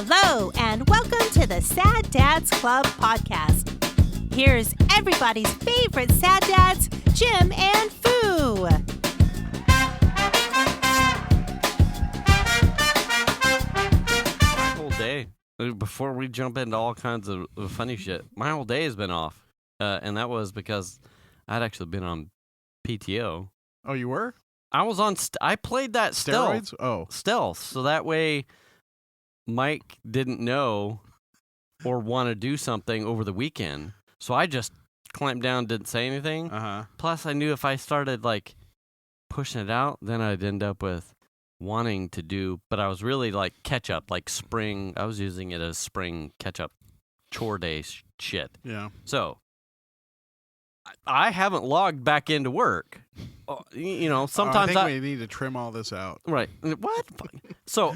Hello, and welcome to the Sad Dads Club podcast. Here's everybody's favorite sad dads, Jim and Foo. My whole day, before we jump into all kinds of funny shit, my whole day has been off. And that was because I'd actually been on PTO. Oh, you were? I was on, I played that Steroids? stealth. So that way Mike didn't know or want to do something over the weekend. So I just clamped down, didn't say anything. Plus, I knew if I started like pushing it out, then I'd end up with wanting to do, but I was really like catch up, like spring. I was using it as spring catch up chore day shit. Yeah. So I haven't logged back into work. You know, sometimes I think we need to trim all this out. Right. What? So,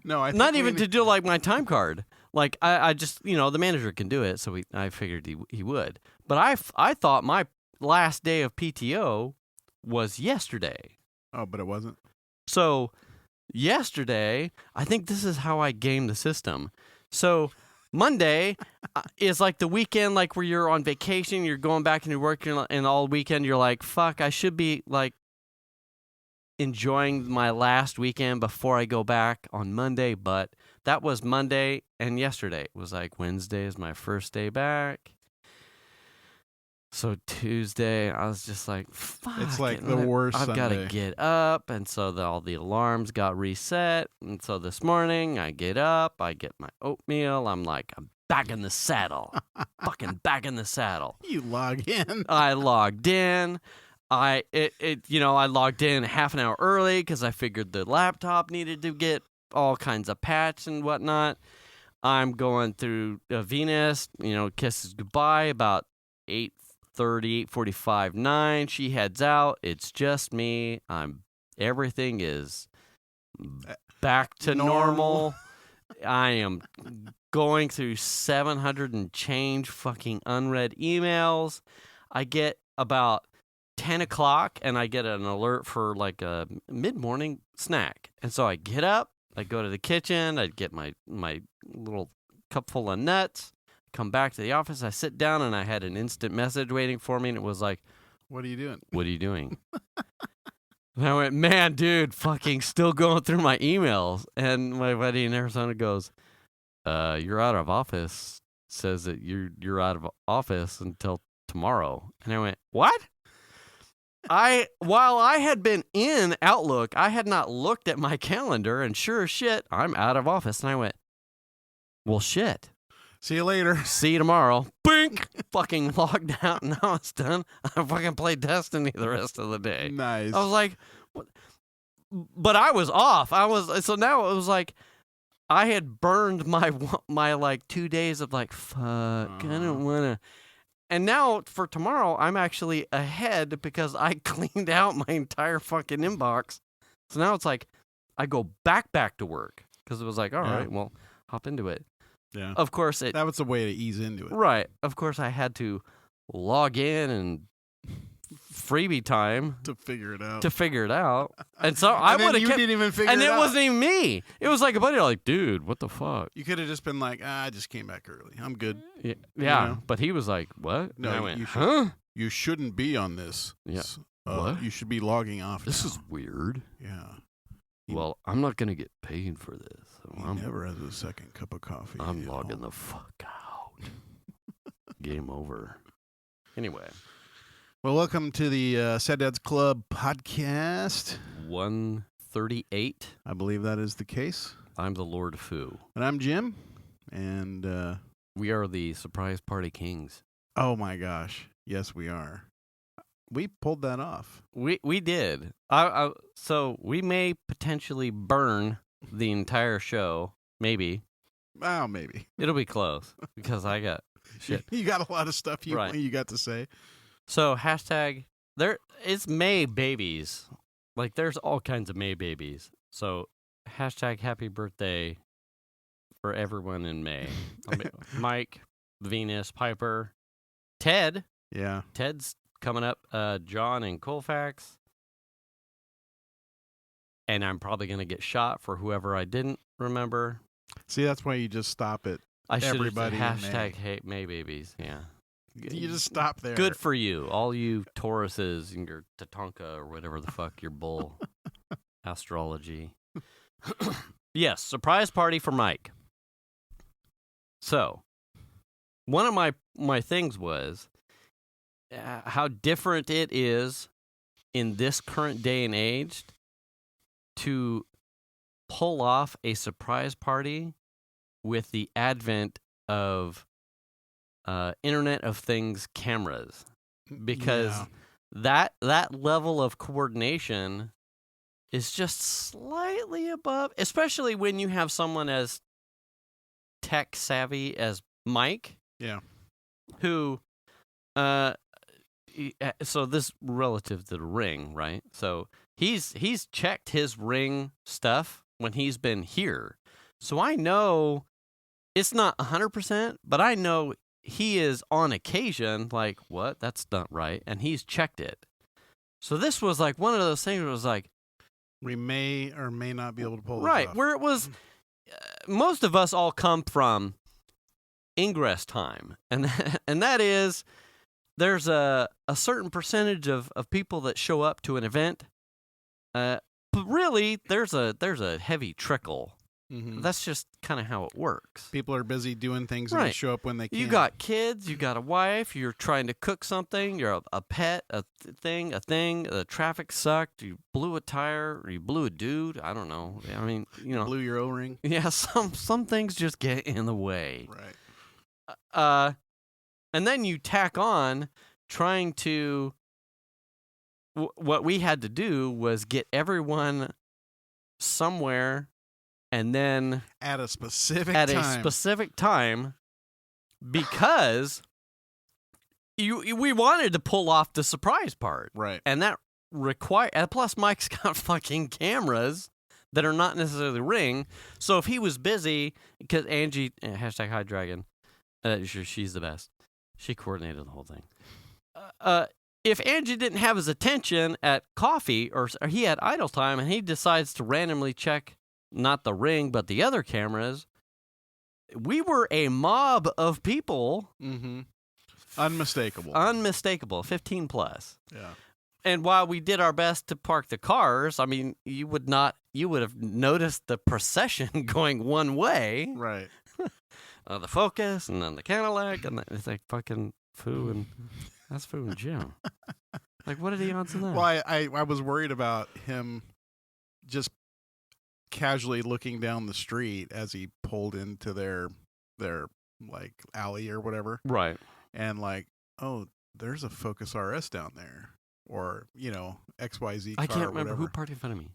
no, I think not even to do like my time card. Like I just, you know, the manager can do it, so I figured he would. But I thought my last day of PTO was yesterday. Oh, but it wasn't. So yesterday, I think this is how I game the system. So Monday is like the weekend, like where you're on vacation, you're going back into work, and all weekend you're like, fuck, I should be like enjoying my last weekend before I go back on Monday. But that was Monday, and yesterday was like Wednesday is my first day back. So Tuesday, I was just like, fuck. It's like the worst I've got to Sunday. get up. And so all the alarms got reset. And so this morning, I get up, I get my oatmeal. I'm like, I'm back in the saddle. Fucking back in the saddle. You log in. I logged in. I logged in half an hour early because I figured the laptop needed to get all kinds of patch and whatnot. I'm going through Venus, kisses goodbye about 8:30, 8:45, 9. She heads out. It's just me. Everything is back to normal. I am going through 700 and change fucking unread emails. I get about 10 o'clock and I get an alert for like a mid-morning snack. And so I get up, I go to the kitchen, I get my little cup full of nuts, come back to the office, I sit down, and I had an instant message waiting for me, and it was like, What are you doing? What are you doing? And I went, man, dude, fucking still going through my emails. And my buddy in Arizona goes, you're out of office. Says that you're out of office until tomorrow. And I went, what? While I had been in Outlook, I had not looked at my calendar, and sure as shit, I'm out of office. And I went, well, shit. See you later. See you tomorrow. Bink! Fucking logged out, and now it's done. I fucking played Destiny the rest of the day. Nice. I was like, what? But I was off. So now it was like, I had burned my like 2 days of like, fuck, I don't want to. And now for tomorrow, I'm actually ahead because I cleaned out my entire fucking inbox. So now it's like, I go back to work because it was like, all right, well, hop into it. Yeah. Of course, that was the way to ease into it. Right. Of course, I had to log in and freebie time to figure it out. And so I would have. You didn't even figure it out. And it wasn't even me. It was like a buddy like, dude, what the fuck? You could have just been like, I just came back early. I'm good. Yeah. You know? But he was like, what? No, and I went, you shouldn't be on this. Yeah. What? You should be logging off. This now. is weird. Yeah. Well, I'm not gonna get paid for this. So He never has a second cup of coffee. I'm logging the fuck out. Game over. Anyway. Well, welcome to the Sad Dads Club podcast. 138. I believe that is the case. I'm the Lord Foo. And I'm Jim. And we are the surprise party kings. Oh my gosh. Yes, we are. We pulled that off. We did. So we may potentially burn the entire show. Maybe. Oh, maybe. It'll be close because I got shit. You got a lot of stuff you got to say. So hashtag it's May babies. Like there's all kinds of May babies. So hashtag happy birthday for everyone in May. Mike, Venus, Piper, Ted. Yeah. Ted's coming up, John and Colfax. And I'm probably going to get shot for whoever I didn't remember. See, that's why you just stop it. I should Everybody in hashtag hate May babies. Yeah. You just stop there. Good for you, all you Tauruses and your Tatanka or whatever the fuck your bull astrology. Yes, surprise party for Mike. So, one of my things was how different it is in this current day and age to pull off a surprise party with the advent of Internet of Things cameras, because that level of coordination is just slightly above, especially when you have someone as tech savvy as Mike. Yeah. Who, so this relative to the Ring, right? So he's checked his Ring stuff when he's been here. So I know it's not 100%, but I know he is on occasion like, what? That's not right. And he's checked it. So this was like one of those things where it was like, we may or may not be able to pull this right, off. where it was, most of us all come from ingress time. And that is, there's a certain percentage of people that show up to an event. But really, there's a heavy trickle. Mm-hmm. That's just kind of how it works. People are busy doing things and they show up when they can. You got kids, you got a wife, you're trying to cook something, you're a pet, a thing, the traffic sucked, you blew a tire, or you blew a dude, I don't know. I mean, blew your O-ring. Yeah, some things just get in the way. Right. And then you tack on trying to, what we had to do was get everyone somewhere. And then at a specific time, because we wanted to pull off the surprise part, right? And that plus Mike's got fucking cameras that are not necessarily Ring. So if he was busy, because Angie hashtag High Dragon, she's the best. She coordinated the whole thing. If Angie didn't have his attention at coffee or he had idle time and he decides to randomly check. Not the Ring, but the other cameras. We were a mob of people. Mm-hmm. Unmistakable. 15 plus. Yeah. And while we did our best to park the cars, I mean, you would have noticed the procession going one way. Right. The Focus, and then the Cadillac, and it's like fucking Foo, and that's Foo and Jim. Like, what are the odds of that? Well, I was worried about him just casually looking down the street as he pulled into their like alley or whatever, right? And like, oh, there's a Focus RS down there, or XYZ car. I can't or remember whatever. who parked in front of me.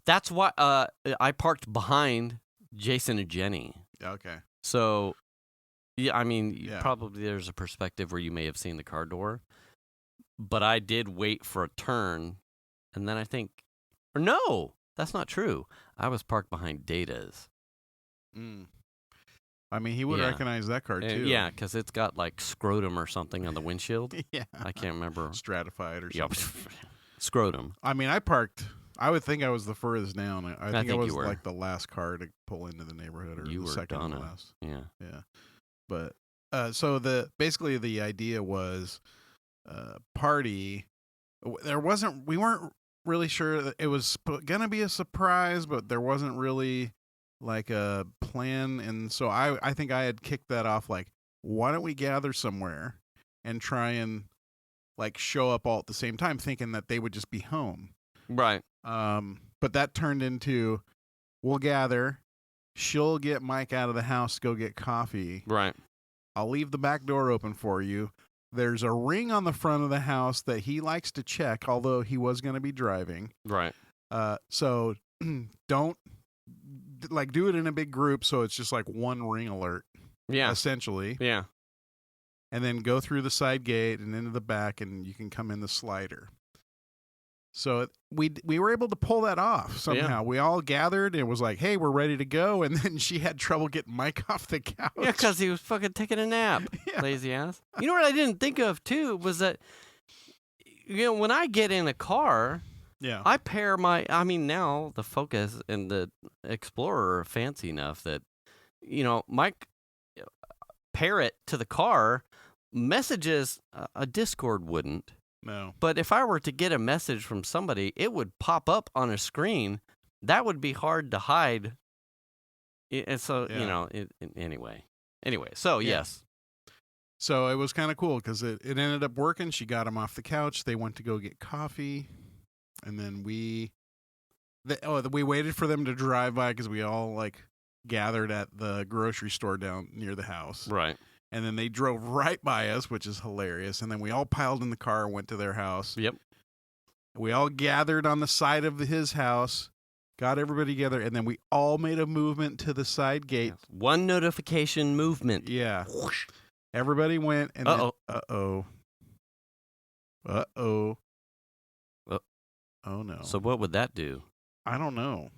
That's why I parked behind Jason and Jenny. Okay. So, yeah, I mean, probably there's a perspective where you may have seen the car door, but I did wait for a turn, and then no. That's not true. I was parked behind Data's. I mean, he would recognize that car too. Yeah, because it's got like scrotum or something on the windshield. Yeah. I can't remember. Stratified or something. Scrotum. I mean, I would think I was the furthest down. I think I was you were. like the last car to pull into the neighborhood, or you the were second Donna. to last. Yeah. Yeah. But so basically the idea was party. We weren't really sure that it was gonna be a surprise, but there wasn't really like a plan, and so I think I had kicked that off like, why don't we gather somewhere and try and like show up all at the same time, thinking that they would just be home, right? But that turned into, we'll gather, she'll get Mike out of the house to go get coffee, right? I'll leave the back door open for you. There's a Ring on the front of the house that he likes to check, although he was going to be driving. Right. So don't do it in a big group, so it's just like one Ring alert. Yeah. Essentially. Yeah. And then go through the side gate and into the back, and you can come in the slider. So we were able to pull that off somehow. Yeah. We all gathered and it was like, hey, we're ready to go. And then she had trouble getting Mike off the couch. Yeah, because he was fucking taking a nap. Yeah. Lazy ass. You know what I didn't think of, too, was that, when I get in a car, Yeah. I pair now the Focus and the Explorer are fancy enough that, pair it to the car. Messages, a Discord wouldn't. No. But if I were to get a message from somebody, it would pop up on a screen. That would be hard to hide. And so, anyway. So, Yeah. yes. So it was kind of cool because it ended up working. She got him off the couch. They went to go get coffee. And then we waited for them to drive by because we all gathered at the grocery store down near the house. Right. And then they drove right by us, which is hilarious. And then we all piled in the car and went to their house. Yep. We all gathered on the side of his house, got everybody together, and then we all made a movement to the side gate. Yes. One notification movement. Yeah. Whoosh. Everybody went, and Uh-oh. Uh-oh. Oh, no. So what would that do? I don't know.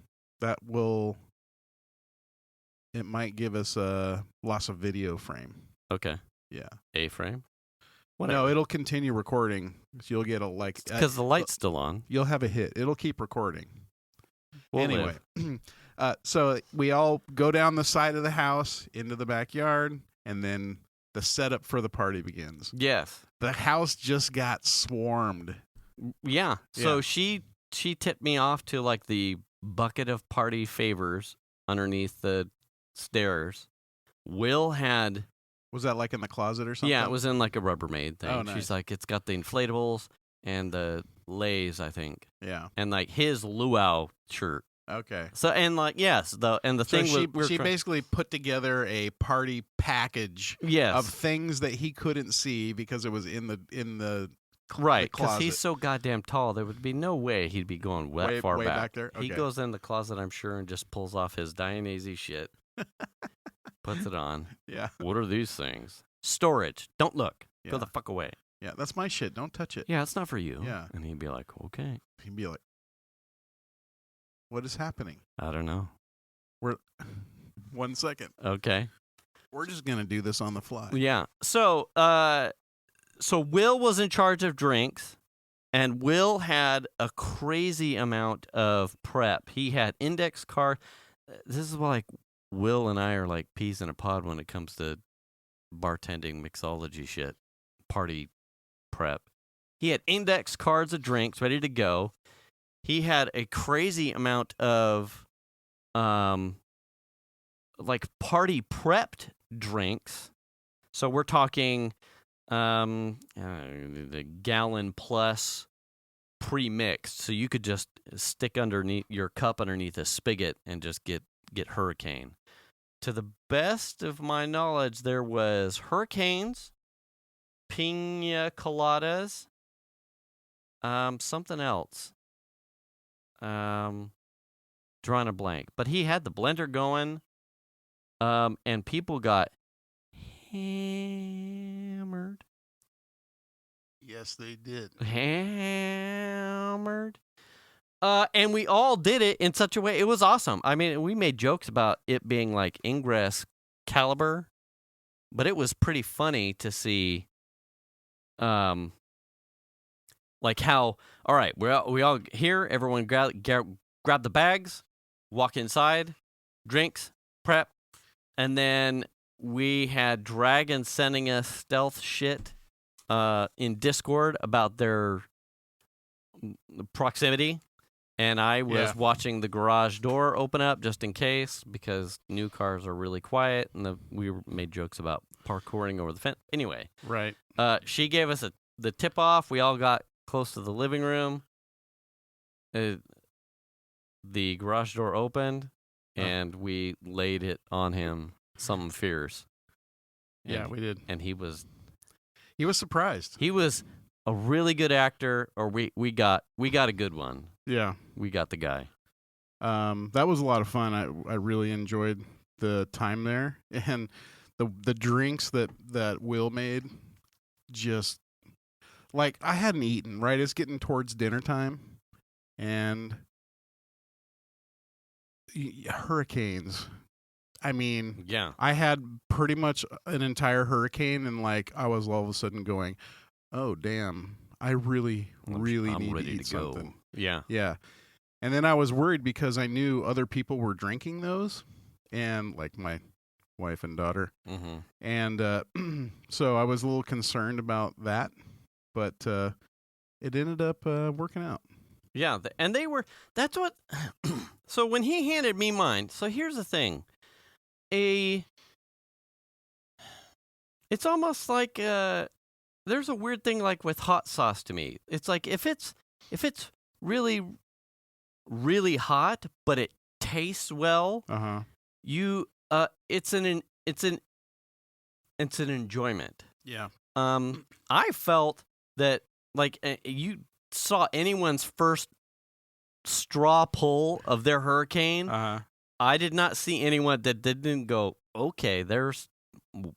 It might give us a loss of video frame. Okay. Yeah. A-frame? No, it'll continue recording. So you'll get because the light's still on. You'll have a hit. It'll keep recording. We'll anyway, live. So we all go down the side of the house into the backyard, and then the setup for the party begins. Yes. The house just got swarmed. Yeah. So she tipped me off to the bucket of party favors underneath the stairs. Will had... Was that in the closet or something? Yeah, it was in a Rubbermaid thing. Oh, nice. She's like, it's got the inflatables and the lays, I think. Yeah. And his luau shirt. Okay. So the thing was she basically put together a party package of things that he couldn't see because it was in the right, because because he's so goddamn tall. There would be no way he'd be going that far way back there. Okay. He goes in the closet, I'm sure, and just pulls off his Dionysus shit, puts it on. Yeah. What are these things? Storage. Don't look. Yeah. Go the fuck away. Yeah, that's my shit. Don't touch it. Yeah, it's not for you. Yeah. And he'd be like, okay. He'd be like, what is happening? I don't know. 1 second. Okay. We're just gonna do this on the fly. Yeah. So Will was in charge of drinks, and Will had a crazy amount of prep. He had index card. This is why Will and I are peas in a pod when it comes to bartending, mixology shit, party prep. He had index cards of drinks ready to go. He had a crazy amount of party prepped drinks. So we're talking the gallon plus pre-mixed. So you could just stick underneath your cup underneath a spigot and just get Hurricane. To the best of my knowledge, there was Hurricanes, Pina Coladas, something else. Drawing a blank. But he had the blender going, and people got hammered. Yes, they did. Hammered. And we all did it in such a way. It was awesome. I mean, we made jokes about it being Ingress caliber, but it was pretty funny to see, how, all right, we all here, everyone grab the bags, walk inside, drinks, prep, and then we had Dragon sending us stealth shit in Discord about their proximity. And I was watching the garage door open up just in case, because new cars are really quiet, and we made jokes about parkouring over the fence. Anyway, right. She gave us the tip off. We all got close to the living room. The garage door opened, and we laid it on him. Something fierce. Yeah, we did. And he was surprised. He was a really good actor, or we got a good one. Yeah. We got the guy. That was a lot of fun. I really enjoyed the time there, and the drinks that Will made, just I hadn't eaten, right? It's getting towards dinner time, and Hurricanes. I mean, yeah. I had pretty much an entire Hurricane, and I was all of a sudden going, oh damn, I really I'm need ready to eat something. Yeah. Yeah. And then I was worried because I knew other people were drinking those, and like my wife and daughter. Mm-hmm. And so I was a little concerned about that, but it ended up working out. Yeah, and they were. That's what. So when he handed me mine, so here's the thing, it's almost like there's a weird thing like with hot sauce to me. It's like if it's really really hot, but it tastes well, it's an enjoyment. Yeah. I felt that like you saw anyone's first straw pull of their hurricane. I did not see anyone that didn't go, okay, there's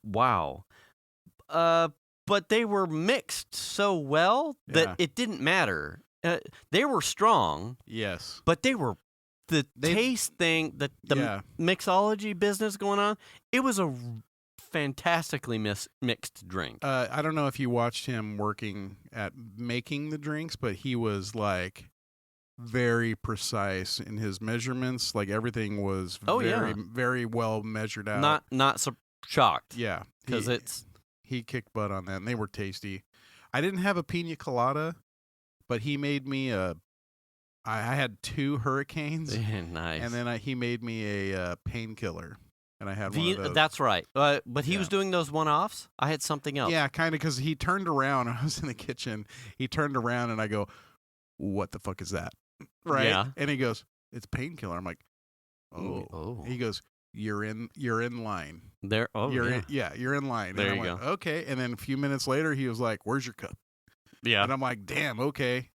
wow. But they were mixed so well that it didn't matter. They were strong. Yes. But they were taste thing, the mixology business going on. It was a fantastically mixed drink. I don't know if you watched him working at making the drinks, but he was like very precise in his measurements. Like everything was very well measured out. Not so shocked. Yeah, because he kicked butt on that, and they were tasty. I didn't have a pina colada, but he made me I had 2 hurricanes. Nice. And then he made me a painkiller. And I had one of those. That's right. But he was doing those one-offs? I had something else. Yeah, kind of, because he turned around. I was in the kitchen. He turned around, and I go, what the fuck is that? Right? Yeah. And he goes, it's painkiller. I'm like, oh. He goes, you're in line. There. Oh, you're in line. There and you I'm go. Like, okay. And then a few minutes later, he was like, where's your cup? Yeah. And I'm like, damn, okay.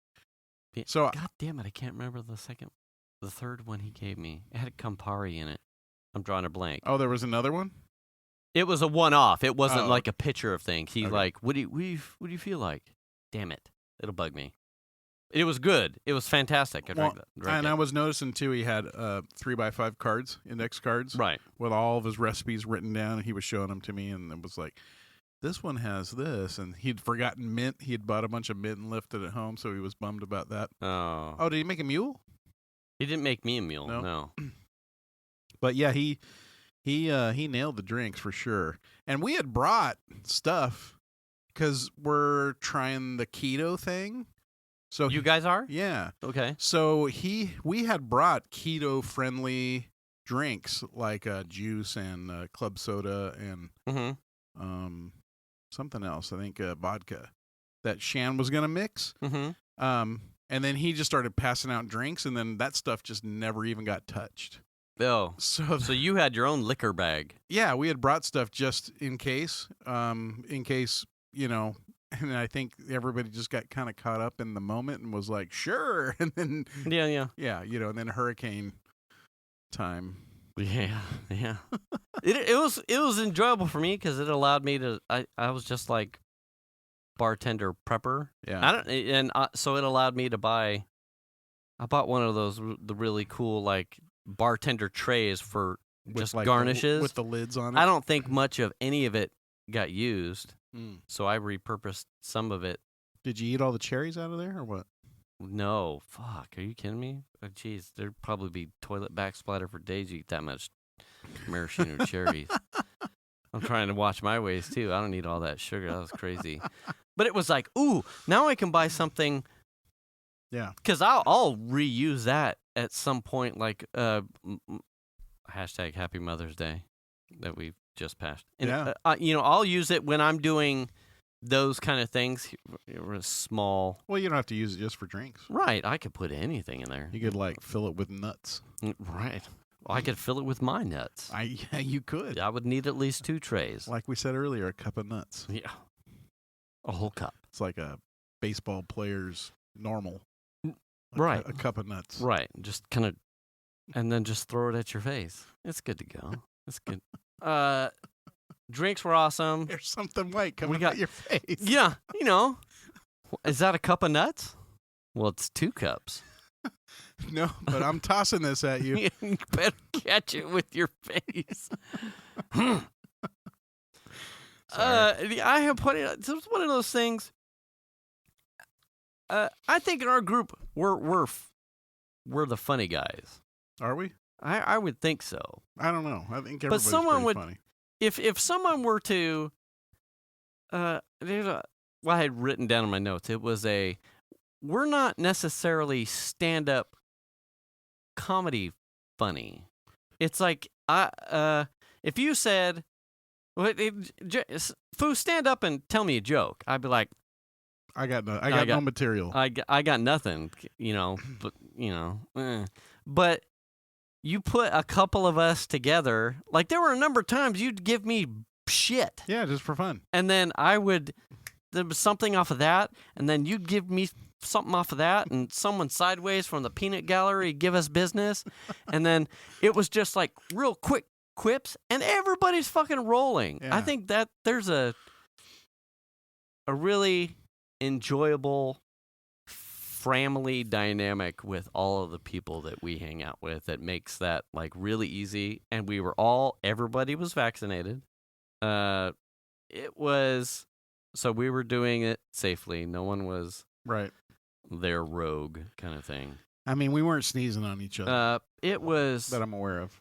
Yeah. So, God damn it, I can't remember the third one he gave me. It had a Campari in it. I'm drawing a blank. Oh, there was another one? It was a one-off. It wasn't like a picture of things. He's like, what do you feel like? Damn it. It'll bug me. It was good. It was fantastic. I was noticing, too, he had 3x5 cards, index cards. Right. With all of his recipes written down. And he was showing them to me, and it was like, this one has this. And he'd forgotten mint. He had bought a bunch of mint and left it at home, so he was bummed about that. Oh, did he make a mule? He didn't make me a mule, no. But yeah, he nailed the drinks for sure. And we had brought stuff because we're trying the keto thing. So you guys are? Yeah. Okay. So we had brought keto friendly drinks like juice and club soda and something else. I think vodka that Shan was gonna mix. And then he just started passing out drinks, and then that stuff just never even got touched. Oh, so you had your own liquor bag? Yeah, we had brought stuff just in case, you know. And I think everybody just got kind of caught up in the moment and was like, "Sure," and then yeah, you know, and then hurricane time. Yeah. It was enjoyable for me because it allowed me to. I was just like bartender prepper. Yeah, so it allowed me to buy. I bought one of those the really cool like bartender trays for just like garnishes with the lids on it. I don't think much of any of it got used, so I repurposed some of it. Did you eat all the cherries out of there or what? No, fuck. Are you kidding me? Oh, jeez, there'd probably be toilet backsplatter for days. You eat that much maraschino cherries. I'm trying to watch my ways too. I don't need all that sugar. That was crazy. But it was like, ooh, now I can buy something. Yeah, because I'll reuse that at some point, like hashtag Happy Mother's Day that we've just passed. And, I'll use it when I'm doing those kind of things. Small. Well, you don't have to use it just for drinks. Right. I could put anything in there. You could like fill it with nuts. Right. Well, I could fill it with my nuts. Yeah, you could. I would need at least 2 trays. Like we said earlier, a cup of nuts. Yeah. A whole cup. It's like a baseball player's normal. Right. A cup of nuts. Right. Just kind of, and then just throw it at your face. It's good to go. It's good. Drinks were awesome. There's something white coming out your face. Yeah. You know, is that a cup of nuts? Well, it's 2 cups. No, but I'm tossing this at you. You better catch it with your face. I have plenty. It's one of those things. I think in our group we're the funny guys. Are we? I would think so. I don't know. I think But everybody's someone pretty would, funny. if someone were to, I had written down in my notes. It was we're not necessarily stand-up comedy funny. It's like if you said, "Foo, stand up and tell me a joke," I'd be like, I got no material. I got nothing, but you put a couple of us together, like there were a number of times you'd give me shit. Yeah, just for fun. And then there was something off of that, and then you'd give me something off of that, and someone sideways from the peanut gallery give us business, and then it was just like real quick quips, and everybody's fucking rolling. Yeah. I think that there's a really enjoyable family dynamic with all of the people that we hang out with that makes that like really easy. And everybody was vaccinated. So we were doing it safely. No one was Right. their rogue kind of thing. I mean, we weren't sneezing on each other. It was that I'm aware of.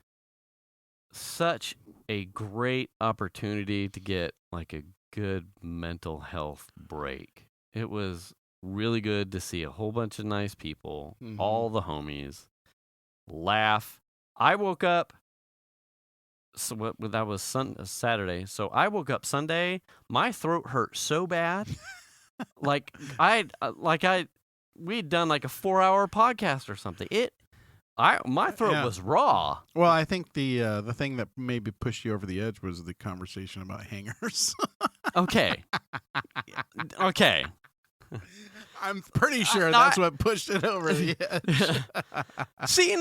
Such a great opportunity to get like a good mental health break. It was really good to see a whole bunch of nice people, all the homies, laugh. I woke up. So that was Saturday. So I woke up Sunday. My throat hurt so bad, we'd done like a 4-hour podcast or something. My throat was raw. Well, I think the thing that maybe pushed you over the edge was the conversation about hangers. Okay. I'm pretty sure that's what pushed it over the edge. See,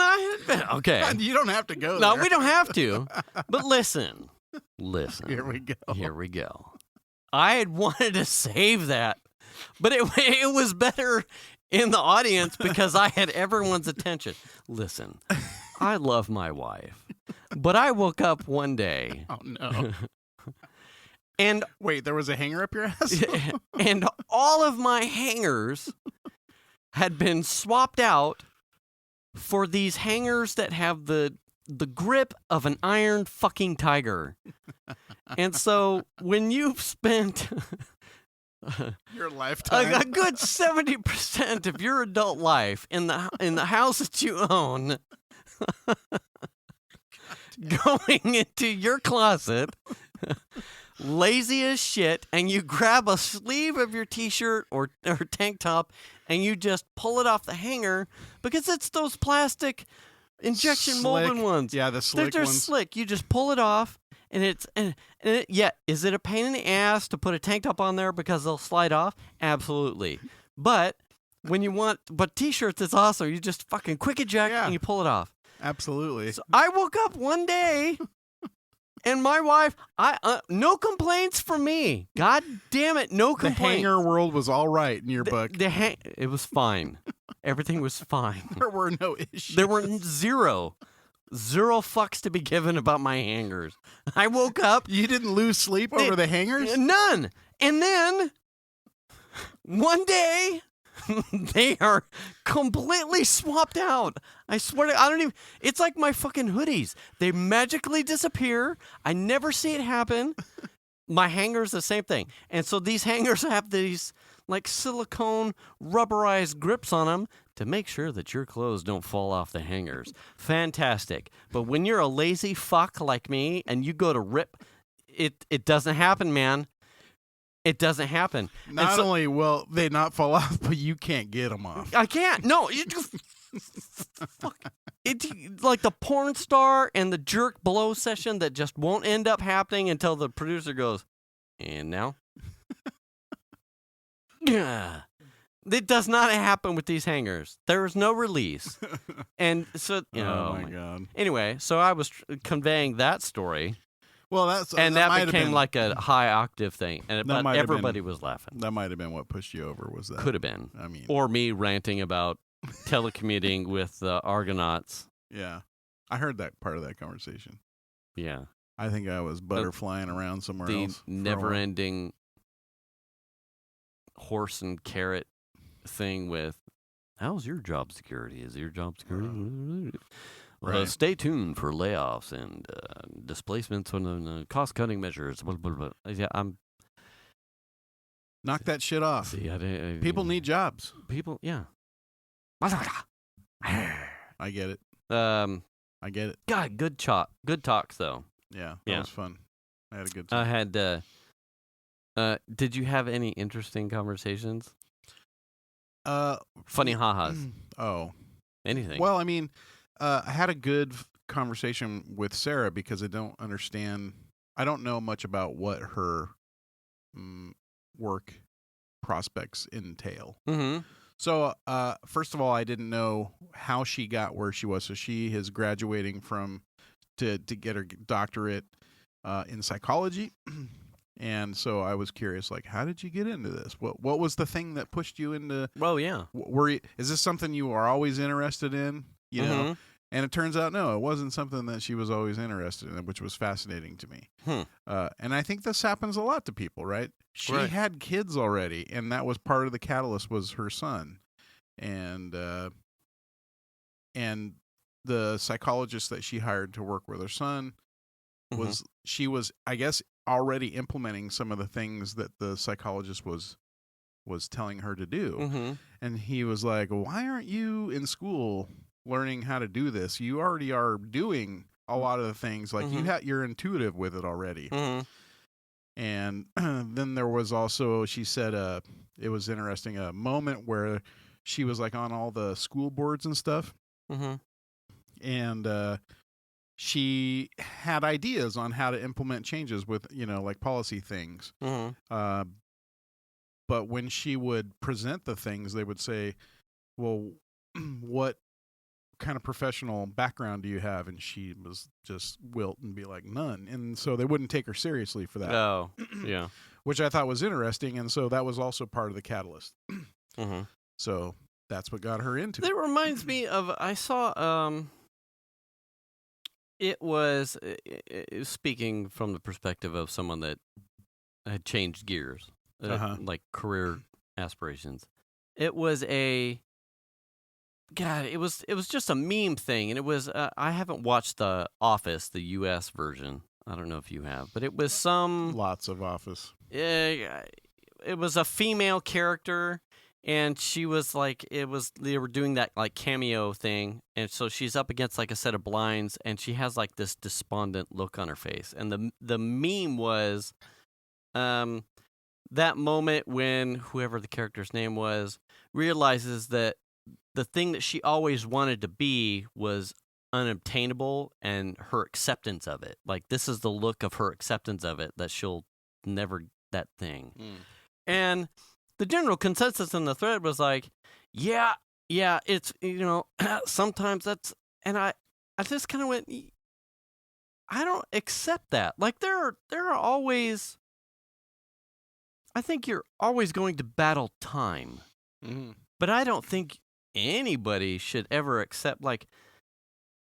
okay. You don't have to go No, there. we don't have to. But listen. Here we go. I had wanted to save that, but it was better in the audience because I had everyone's attention. Listen, I love my wife, but I woke up one day. Oh, no. And wait, there was a hanger up your ass? And all of my hangers had been swapped out for these hangers that have the grip of an iron fucking tiger. And so when you've spent your lifetime, a good 70% of your adult life in the house that you own, going into your closet, lazy as shit, and you grab a sleeve of your t-shirt or tank top and you just pull it off the hanger because it's those plastic injection molded ones. Yeah, the slick They're ones. slick. You just pull it off, and is it a pain in the ass to put a tank top on there because they'll slide off? Absolutely. But t-shirts, it's awesome. You just fucking quick eject and you pull it off. Absolutely. So I woke up one day, and my wife, no complaints from me. God damn it, no complaints. The hanger world was all right in your book. It was fine. Everything was fine. There were no issues. There were zero fucks to be given about my hangers. I woke up. You didn't lose sleep over the hangers? None. And then one day they are completely swapped out. I swear to, I don't even, it's like my fucking hoodies. They magically disappear. I never see it happen. My hangers, the same thing. And so these hangers have these like silicone rubberized grips on them to make sure that your clothes don't fall off the hangers. Fantastic. But when you're a lazy fuck like me and you go to rip, it doesn't happen, man. It doesn't happen. Not only will they not fall off, but you can't get them off. I can't. No. Fuck. It's like the porn star and the jerk blow session that just won't end up happening until the producer goes, and now? It does not happen with these hangers. There is no release. And so, oh my God. Anyway, so I was conveying that story. Well, that became like a high octave thing, and everybody was laughing. That might have been what pushed you over. Was that? Could have been. I mean, or me ranting about telecommuting with the Argonauts. Yeah, I heard that part of that conversation. Yeah, I think I was butterflying around somewhere else. The never-ending horse and carrot thing with, how's your job security? Is your job security? Right. Stay tuned for layoffs and displacements and cost-cutting measures. Blah, blah, blah. Yeah, Knock that shit off. See, People need jobs. People, yeah. I get it. I get it. God, good talks though. Yeah, that Yeah. was fun. I had a good time. I had. Did you have any interesting conversations? Funny ha-has. Oh, Anything? well, I mean, I had a good conversation with Sarah because I don't know much about what her work prospects entail. Mm-hmm. So, first of all, I didn't know how she got where she was. So she is graduating to get her doctorate in psychology. And so I was curious, like, how did you get into this? What was the thing that pushed you into? Well, yeah. Is this something you are always interested in? You know? And it turns out, no, it wasn't something that she was always interested in, which was fascinating to me. And I think this happens a lot to people, right? She had kids already, and that was part of the catalyst was her son. And the psychologist that she hired to work with her son was I guess, already implementing some of the things that the psychologist was telling her to do. And he was like, why aren't you in school learning how to do this? You already are doing a lot of the things. Like, you're intuitive with it already. And then there was also, she said, it was interesting, a moment where she was like on all the school boards and stuff. And she had ideas on how to implement changes with, like policy things. But when she would present the things, they would say, well, what kind of professional background do you have? And she was just wilt and be like, none. And so they wouldn't take her seriously for that. Oh, yeah. Which I thought was interesting. And so that was also part of the catalyst. So that's what got her into it. That reminds me of, I saw, it was speaking from the perspective of someone that had changed gears, like career aspirations. It was it was just a meme thing, and it was. I haven't watched The Office, the U.S. version. I don't know if you have, but it was lots of Office. It was a female character. And she was like, they were doing that like cameo thing. And so she's up against like a set of blinds and she has like this despondent look on her face. And the meme was that moment when whoever the character's name was realizes that the thing that she always wanted to be was unobtainable and her acceptance of it. Like, this is the look of her acceptance of it, that she'll never that thing. And the general consensus in the thread was like, yeah, it's, sometimes that's, and I just kind of went, I don't accept that. Like, there are always, I think you're always going to battle time, but I don't think anybody should ever accept, like,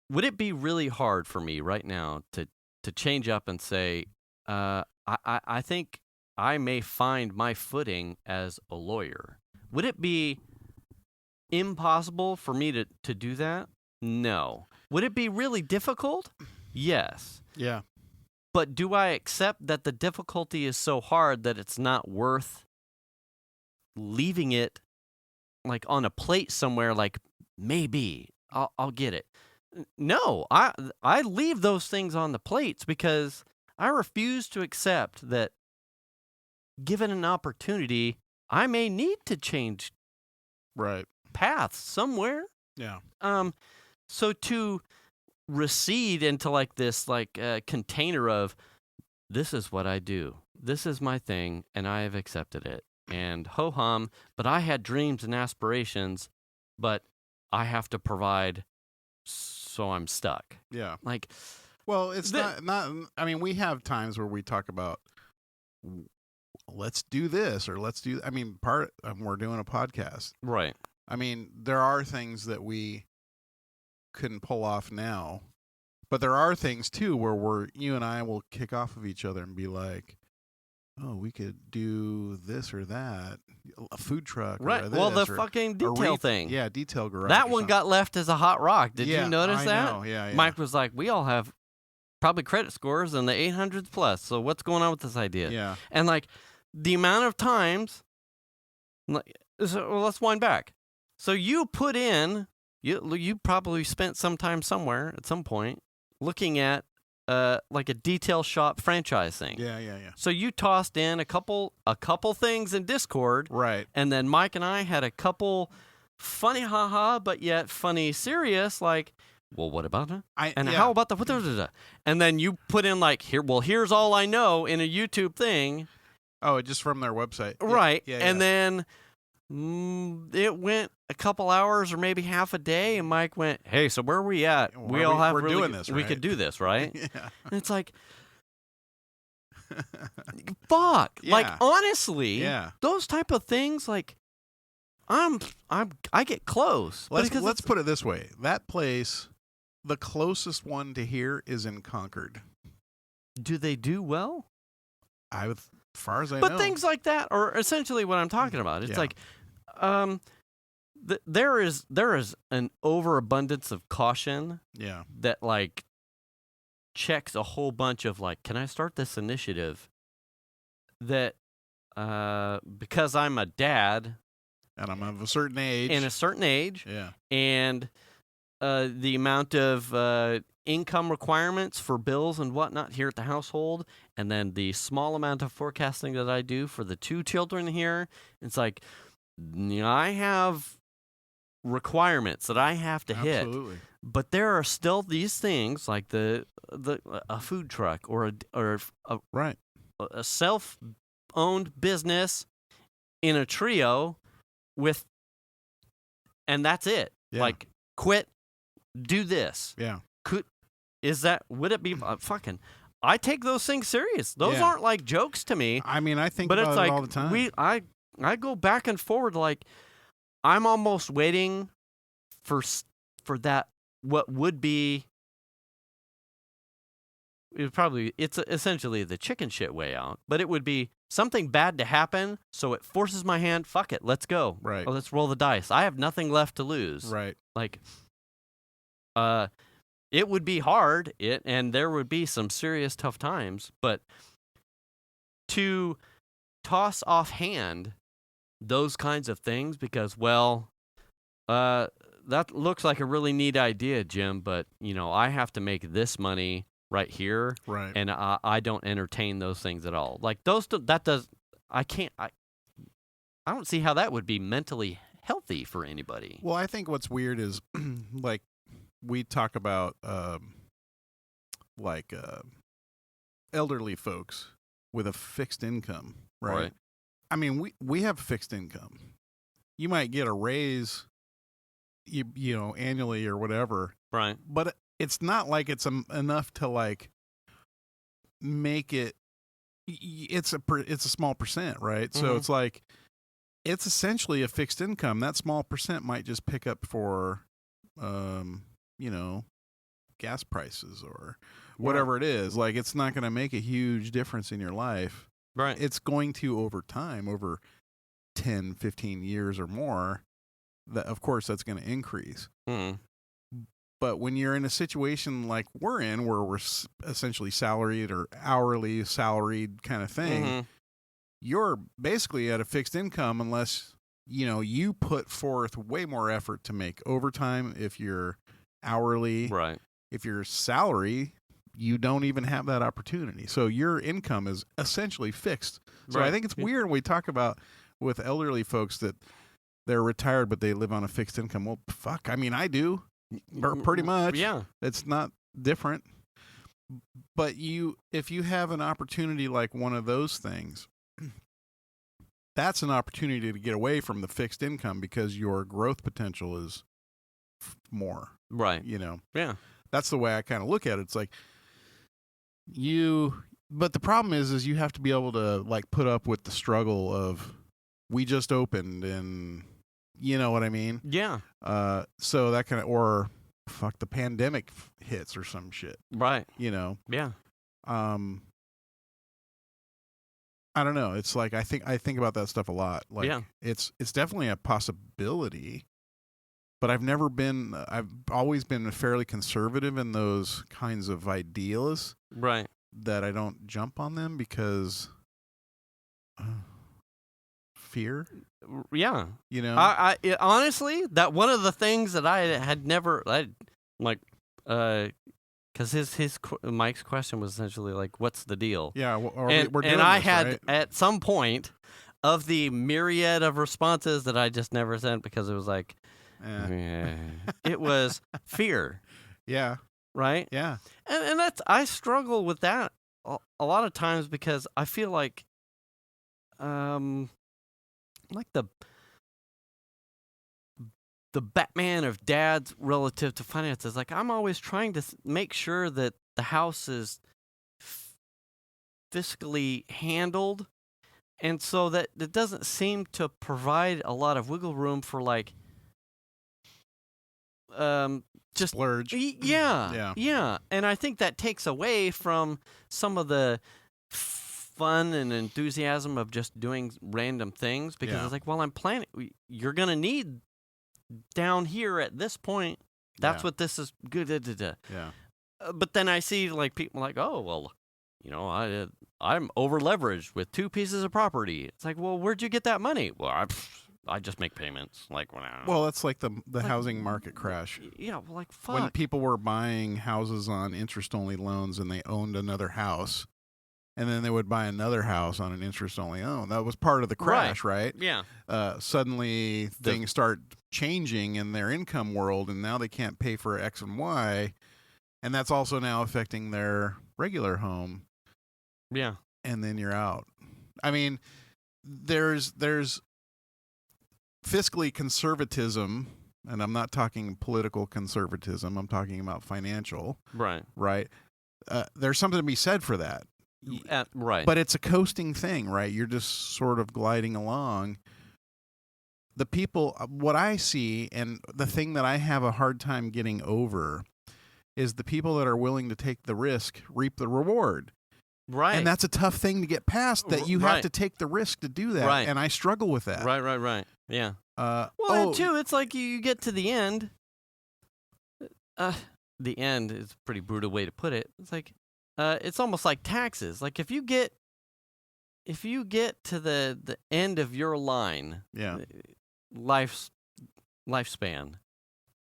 would it be really hard for me right now to change up and say, I think I may find my footing as a lawyer? Would it be impossible for me to do that? No. Would it be really difficult? Yes. Yeah. But do I accept that the difficulty is so hard that it's not worth leaving it like on a plate somewhere, like, maybe I'll get it? No, I leave those things on the plates because I refuse to accept that, given an opportunity, I may need to change paths somewhere. Yeah. So to recede into like this container of, this is what I do, this is my thing, and I have accepted it, and ho hum, but I had dreams and aspirations, but I have to provide, so I'm stuck. Yeah. Like, well, it's not. I mean, we have times where we talk about, let's do this or let's do. I mean, we're doing a podcast, right? I mean, there are things that we couldn't pull off now, but there are things too where you and I will kick off of each other and be like, oh, we could do this or that, a food truck, Right. Or Well, the this, or fucking a detail thing. Yeah, detail garage. That or one something. got left as a hot rock. Did Yeah, you notice I that? know. Yeah, yeah. Mike was like, we all have probably credit scores in the 800s plus. So what's going on with this idea? Yeah. And like the amount of times, well, let's wind back. So you put in, you probably spent some time somewhere at some point looking at like a detail shop franchise thing. Yeah, yeah, yeah. So you tossed in a couple things in Discord, Right. and then Mike and I had a couple funny haha, but yet funny serious, like, well, what about it? And how about the and then you put in like here's all I know in a YouTube thing. Oh, just from their website. Right. Yeah, and then it went a couple hours or maybe half a day, and Mike went, hey, so where are we at? We're doing this, we right? could do this, right? Yeah. And it's like, fuck. Yeah. Like, honestly, Yeah. those type of things, like, I get close. Let's put it this way. That place, the closest one to here is in Concord. Do they do well? As far as I know. But things like that are essentially what I'm talking about. It's Yeah. like, there is an overabundance of caution Yeah. that like checks a whole bunch of like, can I start this initiative? That because I'm a dad And I'm of a certain age. and a certain age, Yeah. and the amount of income requirements for bills and whatnot here at the household, and then the small amount of forecasting that I do for the 2 children here, it's like, I have requirements that I have to hit. Absolutely. But there are still these things like a food truck or a Right. a self-owned business in a trio with, and that's it. Yeah. Like, quit, do this. Yeah. Would it be fucking? I take those things serious. Those Yeah. aren't like jokes to me. I mean, I think But about it's it like all the time. I go back and forward. Like, I'm almost waiting for that. What would be? It's essentially the chicken shit way out. But it would be something bad to happen, so it forces my hand. Fuck it, let's go. Right. Oh, let's roll the dice. I have nothing left to lose. Right. Like, it would be hard. And there would be some serious tough times. But to toss offhand those kinds of things because, well, that looks like a really neat idea, Jim, but, I have to make this money right here, Right. and I don't entertain those things at all. Like, I don't see how that would be mentally healthy for anybody. Well, I think what's weird is, like, we talk about, elderly folks with a fixed income, right? I mean, we have fixed income. You might get a raise, you know, annually or whatever, Right. but it's not like it's enough to like make it. It's a small percent, right? So Mhm. it's like it's essentially a fixed income. That small percent might just pick up for, gas prices or whatever it is. Like, it's not going to make a huge difference in your life. Right. It's going to over time, over 10, 15 years or more, that of course that's going to increase. Mm. But when you're in a situation like we're in, where we're essentially salaried or hourly salaried kind of thing, Mhm. you're basically at a fixed income unless, you put forth way more effort to make overtime. If you're hourly, Right. if you're salary, you don't even have that opportunity. So your income is essentially fixed. So I Right. think it's Yeah. weird when we talk about with elderly folks that they're retired but they live on a fixed income. Well, fuck, I mean, I do. Pretty much. Yeah. It's not different. But if you have an opportunity like one of those things, that's an opportunity to get away from the fixed income because your growth potential is more, Right. Yeah. Yeah. That's the way I kind of look at it. It's like but the problem is you have to be able to like put up with the struggle of we just opened and you know what I mean? Yeah. So that kind of, or fuck, the pandemic hits or some shit, Right. Yeah. Yeah. I don't know. It's like I think about that stuff a lot. Like it's definitely a possibility, but I've always been fairly conservative in those kinds of ideas. Right. That I don't jump on them because fear. Yeah. You know. Honestly, that one of the things that I had never because Mike's question was essentially like, "What's the deal?" Yeah, we're doing and I this, had right? at some point of the myriad of responses that I just never sent because it was like, it was fear. Yeah. Right. Yeah. And I struggle with that a lot of times because I feel like the Batman of dads relative to finances. Like, I'm always trying to make sure that the house is fiscally handled, and so that it doesn't seem to provide a lot of wiggle room for like just splurge. Yeah. And I think that takes away from some of the fun and enthusiasm of just doing random things because it's like, well, I'm planning. You're gonna need down here at this point. That's what this is good. Yeah. But then I see like people like, oh well, I'm over leveraged with 2 pieces of property. It's like, well, where'd you get that money? Well, I just make payments. Like, well, that's like the housing market crash. Yeah, well, like fuck. When people were buying houses on interest-only loans and they owned another house, and then they would buy another house on an interest-only loan. That was part of the crash, right? Yeah. Suddenly, things start changing in their income world, and now they can't pay for X and Y, and that's also now affecting their regular home. Yeah. And then you're out. I mean, there's fiscally conservatism, and I'm not talking political conservatism. I'm talking about financial. Right. Right. There's something to be said for that. Right. But it's a coasting thing, right? You're just sort of gliding along. The people, what I see, and the thing that I have a hard time getting over is the people that are willing to take the risk reap the reward. Right. And that's a tough thing to get past, that you have to take the risk to do that. Right. And I struggle with that. Right. Yeah. And too, it's like you get to the end. The end is a pretty brutal way to put it. It's like, it's almost like taxes. Like if you get to the end of your line, lifespan,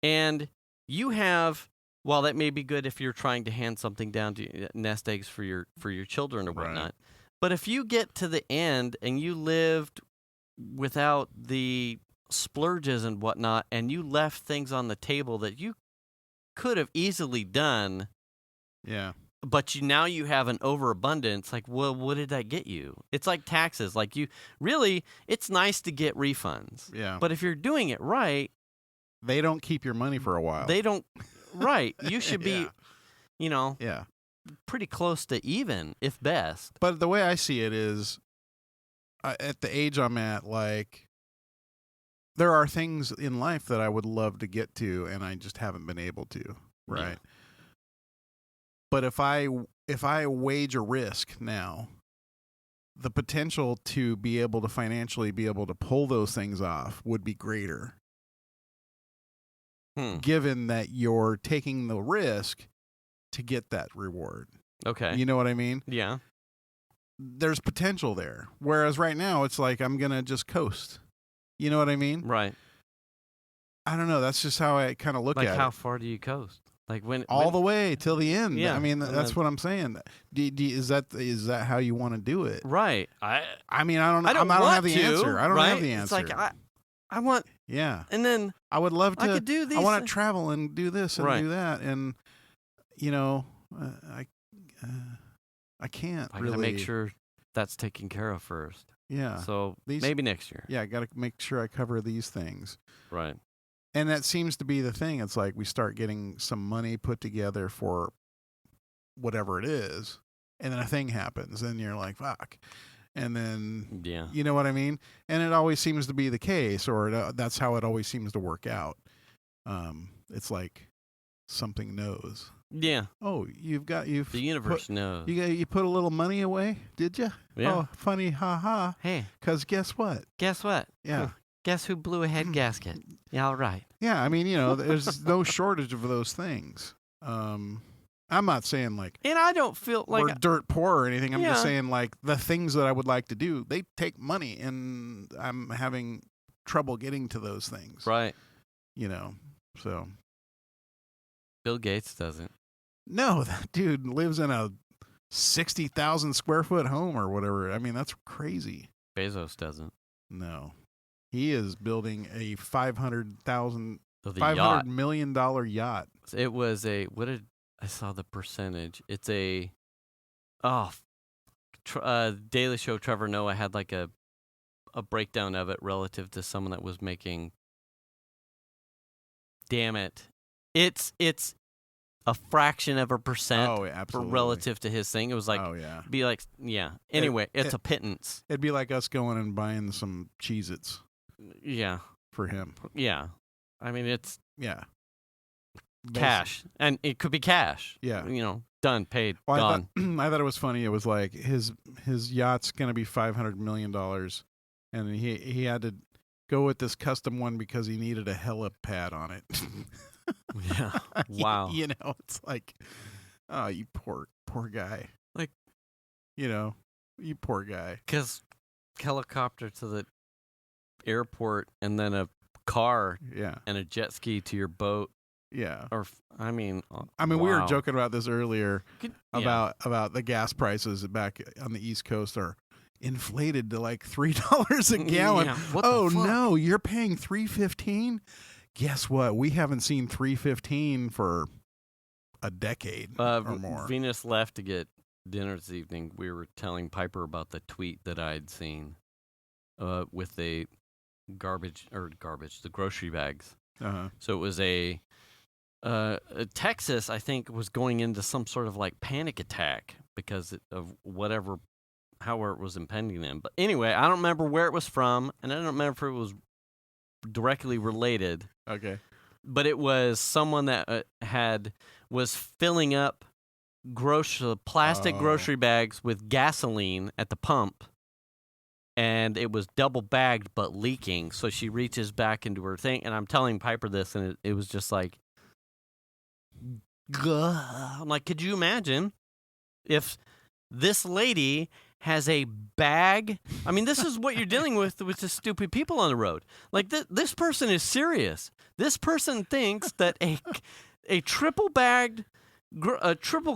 and you have, while that may be good if you're trying to hand something down to nest eggs for your children or whatnot, Right. but if you get to the end and you lived without the splurges and whatnot, and you left things on the table that you could have easily done, but now you have an overabundance. Like, well, what did that get you? It's like taxes. Like, it's nice to get refunds. Yeah. But if you're doing it right, they don't keep your money for a while. They don't. Right. You should be, pretty close to even, if best. But the way I see it is, at the age I'm at, like, there are things in life that I would love to get to, and I just haven't been able to. Right. Yeah. But if I wage a risk now, the potential to be able to financially be able to pull those things off would be greater. Given that you're taking the risk to get that reward. Okay. You know what I mean? Yeah. There's potential there. Whereas right now, it's like I'm going to just coast. You know what I mean? Right. I don't know. That's just how I kind of look at it. Like, how far do you coast? Like all the way till the end. Yeah. I mean, that's what I'm saying. Is that how you want to do it? Right. I mean, I don't have the answer. I don't have the answer. It's like I want. Yeah. And then I would love to. I could do these. I want to travel and do this and do that, and I can't. I really gotta make sure that's taken care of first. Yeah. So maybe next year. Yeah, I got to make sure I cover these things. Right. And that seems to be the thing. It's like we start getting some money put together for whatever it is, and then a thing happens, and you're like, fuck. And then, you know what I mean? And it always seems to be the case, or that's how it always seems to work out. It's like something knows. Yeah. Oh, you've The universe knows. You put a little money away, did you? Yeah. Oh, funny, haha. Hey, Because guess what? guess what? Yeah. Guess who blew a head gasket? Yeah, all right. Yeah, I mean, there's no shortage of those things. I'm not saying like And I don't feel like we're dirt poor or anything. I'm just Yeah. saying like the things that I would like to do, they take money, and I'm having trouble getting to those things. right. So Bill Gates doesn't. no, that dude lives in a 60,000 square foot home or whatever. I mean, that's crazy. Bezos doesn't. No, he is building a $500 So the yacht. million yacht. It was I saw the percentage. It's Daily Show. Trevor Noah had like a breakdown of it relative to someone that was making. Damn it! It's a fraction of a percent Oh, absolutely. relative to his thing. It was like oh yeah, be like yeah. Anyway, it's a pittance. it'd be like us going and buying some Cheez-Its Yeah, for him. yeah. I mean, it's Yeah, cash, and it could be cash. Yeah. Done, paid, Well, gone. I thought it was funny. It was like his yacht's gonna be $500 million, and he had to go with this custom one because he needed a helipad on it. Yeah. Wow. It's like, oh, you poor guy. Like, you poor guy. Because helicopter to the airport and then a car Yeah, and a jet ski to your boat. yeah. I mean, we were wow. joking about this earlier Yeah. about the gas prices back on the East Coast are inflated to like $3 a gallon. Yeah, what the Oh fuck? no, you're paying $3.15. Guess what? We haven't seen $3.15 for a decade or more. Venus left to get dinner this evening. We were telling Piper about the tweet that I'd seen with the the grocery bags. Uh-huh. So it was Texas, I think, was going into some sort of like panic attack because of however it was impending them. But anyway, I don't remember where it was from, and I don't remember if it was directly related. Okay. But it was someone that was filling up plastic grocery bags with gasoline at the pump, and it was double bagged but leaking. So she reaches back into her thing, and I'm telling Piper this, and it was just like, gah. I'm like, could you imagine if this lady has a bag? I mean, this is what you're dealing with the stupid people on the road. Like, this person is serious. This person thinks that a triple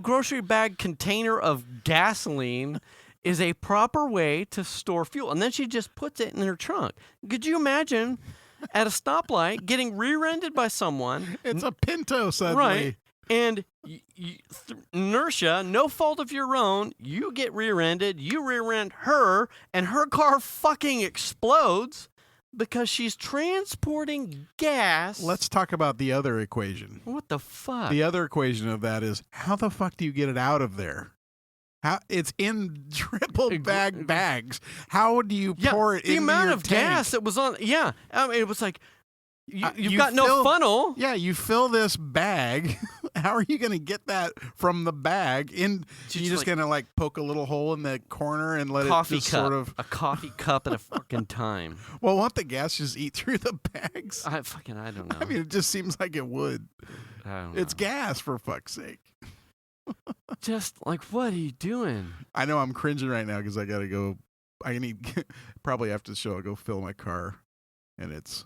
grocery bag container of gasoline is a proper way to store fuel. And then she just puts it in her trunk. Could you imagine at a stoplight getting rear-ended by someone? It's a Pinto suddenly. Right. And inertia, no fault of your own, you get rear-ended, you rear-end her, and her car fucking explodes because she's transporting gas. Let's talk about the other equation. What the fuck? The other equation of that is, how the fuck do you get it out of there? How it's in triple bag bags. How do you pour it into your tank? The amount of gas that was on, I mean, it was like, you've got no fill- funnel. Yeah, you fill this bag. How are you going to get that from the bag in? You're just going to like poke a little hole in the corner and let it just sort of a coffee cup at a fucking time. Well, won't the gas just eat through the bags? I don't know. I mean, it just seems like it would. I don't know. It's gas, for fuck's sake. Just like, what are you doing? I know I'm cringing right now because I got to go. I need probably after the show I'll go fill my car, and that's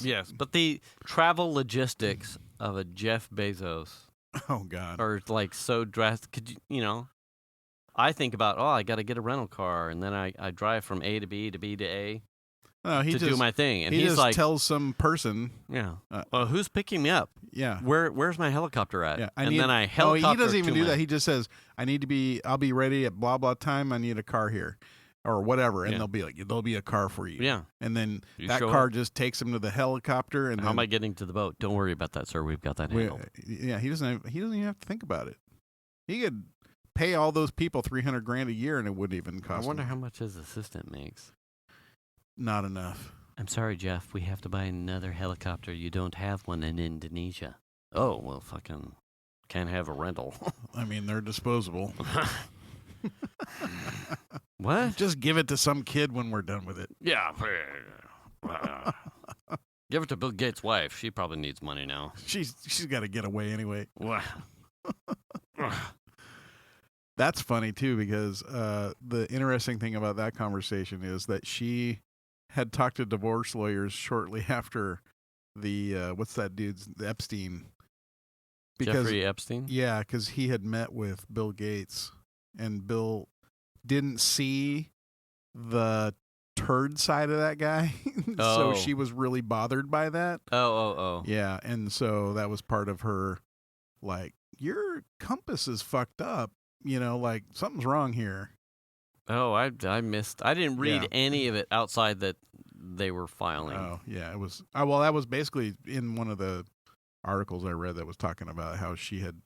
yes. But the travel logistics of a Jeff Bezos oh god are like so drastic. Could I think about I got to get a rental car, and then I drive from A to B to B to A to do my thing, and he he's just like, tells some person, who's picking me up? Yeah, where's my helicopter at? Yeah, then I helicopter. Oh, he doesn't even do my... that. He just says, I'll be ready at blah blah time. I need a car here, or whatever, and there'll be a car for you. Yeah, and then that car just takes him to the helicopter. And how am I getting to the boat? Don't worry about that, sir. We've got that handled. Yeah, he doesn't even have to think about it. He could pay all those people $300,000 a year, and it wouldn't even cost. I wonder him. how much his assistant makes. Not enough. I'm sorry, Jeff. We have to buy another helicopter. You don't have one in Indonesia. Oh, well, fucking Can't have a rental. I mean, they're disposable. What? Just give it to some kid when we're done with it. Yeah. Give it to Bill Gates' wife. She probably needs money now. She's got to get away anyway. Wow. That's funny, too, because the interesting thing about that conversation is that she had talked to divorce lawyers shortly after the, what's that dude's, the Epstein. Jeffrey Epstein? Yeah, because he had met with Bill Gates, and Bill didn't see the turd side of that guy. So she was really bothered by that. Oh. Yeah, and so that was part of her, like, your compass is fucked up. You know, like, something's wrong here. Oh, I missed. I didn't read any of it outside that they were filing. Oh, yeah, it was. Well, that was basically in one of the articles I read that was talking about how she had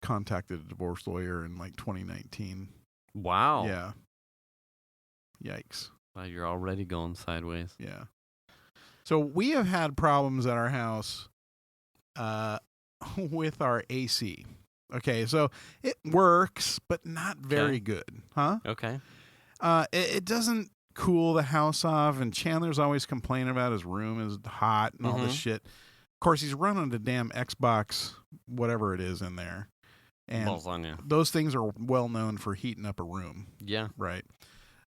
contacted a divorce lawyer in, like, 2019. Wow. Yeah. Yikes. Well, you're already going sideways. Yeah. So we have had problems at our house with our AC. Okay, so it works, but not very good. Huh? Okay. It doesn't cool the house off, and Chandler's always complaining about his room is hot and all this shit. Of course, he's running the damn Xbox, whatever it is in there. And Balls on you. those things are well known for heating up a room. Yeah. Right.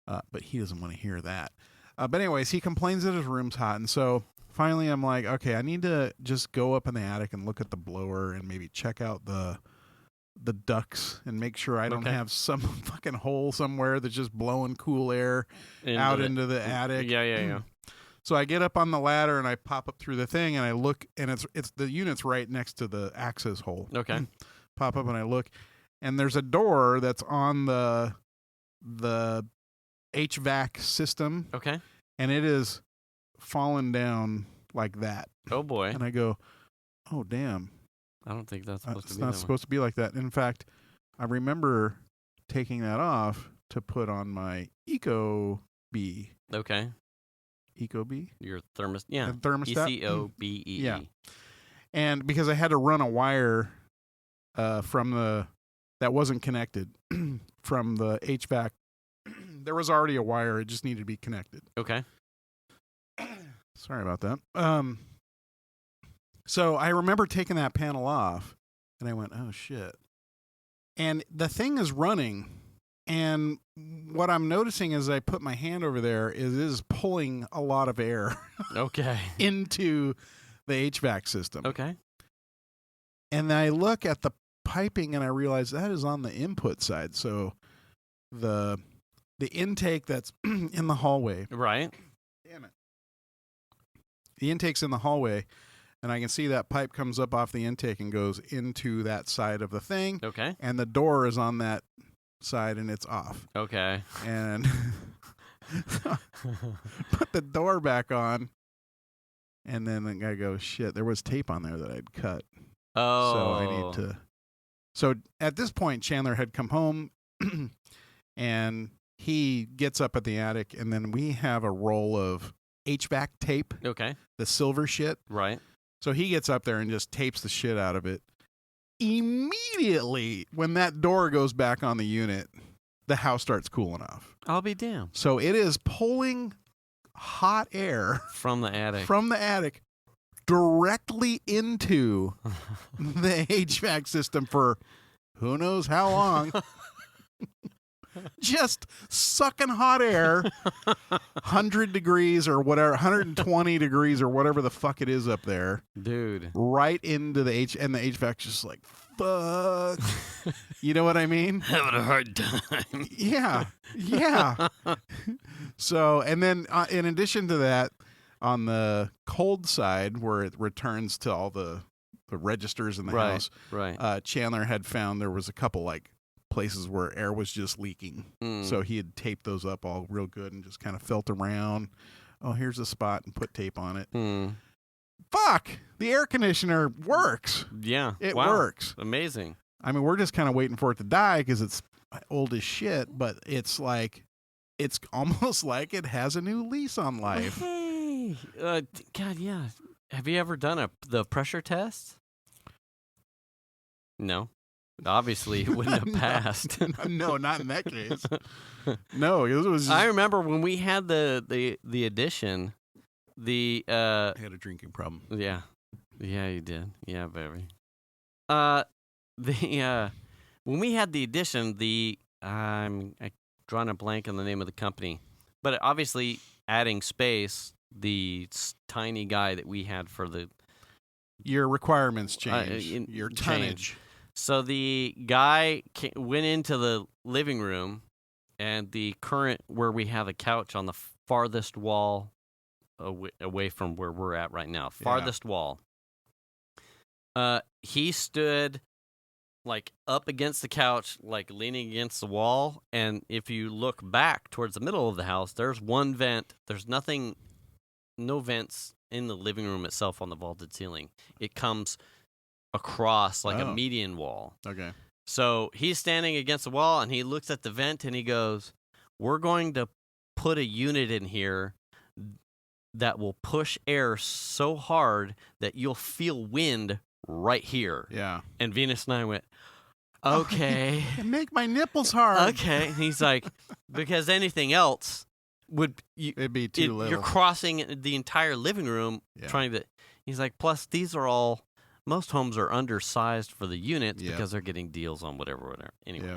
But he doesn't want to hear that. But anyways, he complains that his room's hot. And so finally I'm like, okay, I need to just go up in the attic and look at the blower and maybe check out the ducts and make sure I don't have some fucking hole somewhere that's just blowing cool air into the attic. Yeah. So I get up on the ladder and I pop up through the thing and I look, and it's the unit's right next to the access hole. Okay. Pop up and I look, and there's a door that's on the HVAC system. Okay. And it is fallen down like that. Oh boy. And I go, oh damn. I don't think that's supposed to be. It's not supposed to be like that. In fact, I remember taking that off to put on my Ecobee. Okay. Ecobee? Your thermostat. Yeah. The thermostat. ECOBEE. Yeah. And because I had to run a wire that wasn't connected from the HVAC. There was already a wire. It just needed to be connected. Okay. Sorry about that. So I remember taking that panel off, and I went, oh, shit. And the thing is running, and what I'm noticing as I put my hand over there is it is pulling a lot of air Okay. into the HVAC system. Okay. And then I look at the piping, and I realize that is on the input side. So the intake that's in the hallway. Right. Damn it. The intake's in the hallway, and I can see that pipe comes up off the intake and goes into that side of the thing. Okay. And the door is on that side, and it's off. Okay. And put the door back on, and then I go, shit, there was tape on there that I'd cut. Oh. So I need to. So at this point, Chandler had come home, and he gets up at the attic, and then we have a roll of HVAC tape. Okay. The silver shit. Right. So he gets up there and just tapes the shit out of it. Immediately, when that door goes back on the unit, the house starts cooling off. I'll be damned. So it is pulling hot air from the attic directly into the HVAC system for who knows how long. Just sucking hot air, 100 degrees or whatever, 120 degrees or whatever the fuck it is up there. Dude. Right into the and the HVAC just like, fuck. You know what I mean? Having a hard time. Yeah. So, and then in addition to that, on the cold side where it returns to all the registers in the house, right. Chandler had found there was a couple like places where air was just leaking. So he had taped those up all real good and just kind of felt around. Oh, here's a spot, and put tape on it. Fuck! The air conditioner works. Yeah. It works. Amazing. I mean, we're just kind of waiting for it to die because it's old as shit, but it's like, it's almost like it has a new lease on life. Hey! God, yeah. Have you ever done the pressure test? No. Obviously, it wouldn't have passed. No, not in that case. No, it was. I remember when we had the addition. I had a drinking problem. Yeah, you did. Yeah, baby. When we had the addition, I'm drawing a blank on the name of the company, but obviously adding space, the tiny guy that we had for your requirements change, your tonnage. So the guy went into the living room, and the current where we have a couch on the farthest wall away from where we're at right now, farthest wall. He stood like up against the couch, like leaning against the wall, and if you look back towards the middle of the house, there's one vent. There's no vents in the living room itself on the vaulted ceiling. It comes across like a median wall. Okay. So he's standing against the wall, and he looks at the vent, and he goes, "We're going to put a unit in here that will push air so hard that you'll feel wind right here." Yeah. And Venus and I went, okay. Make my nipples hard. Okay. And he's like, because anything else it'd be too little. You're crossing the entire living room trying to. He's like, plus these are most homes are undersized for the units because they're getting deals on whatever. Anyway.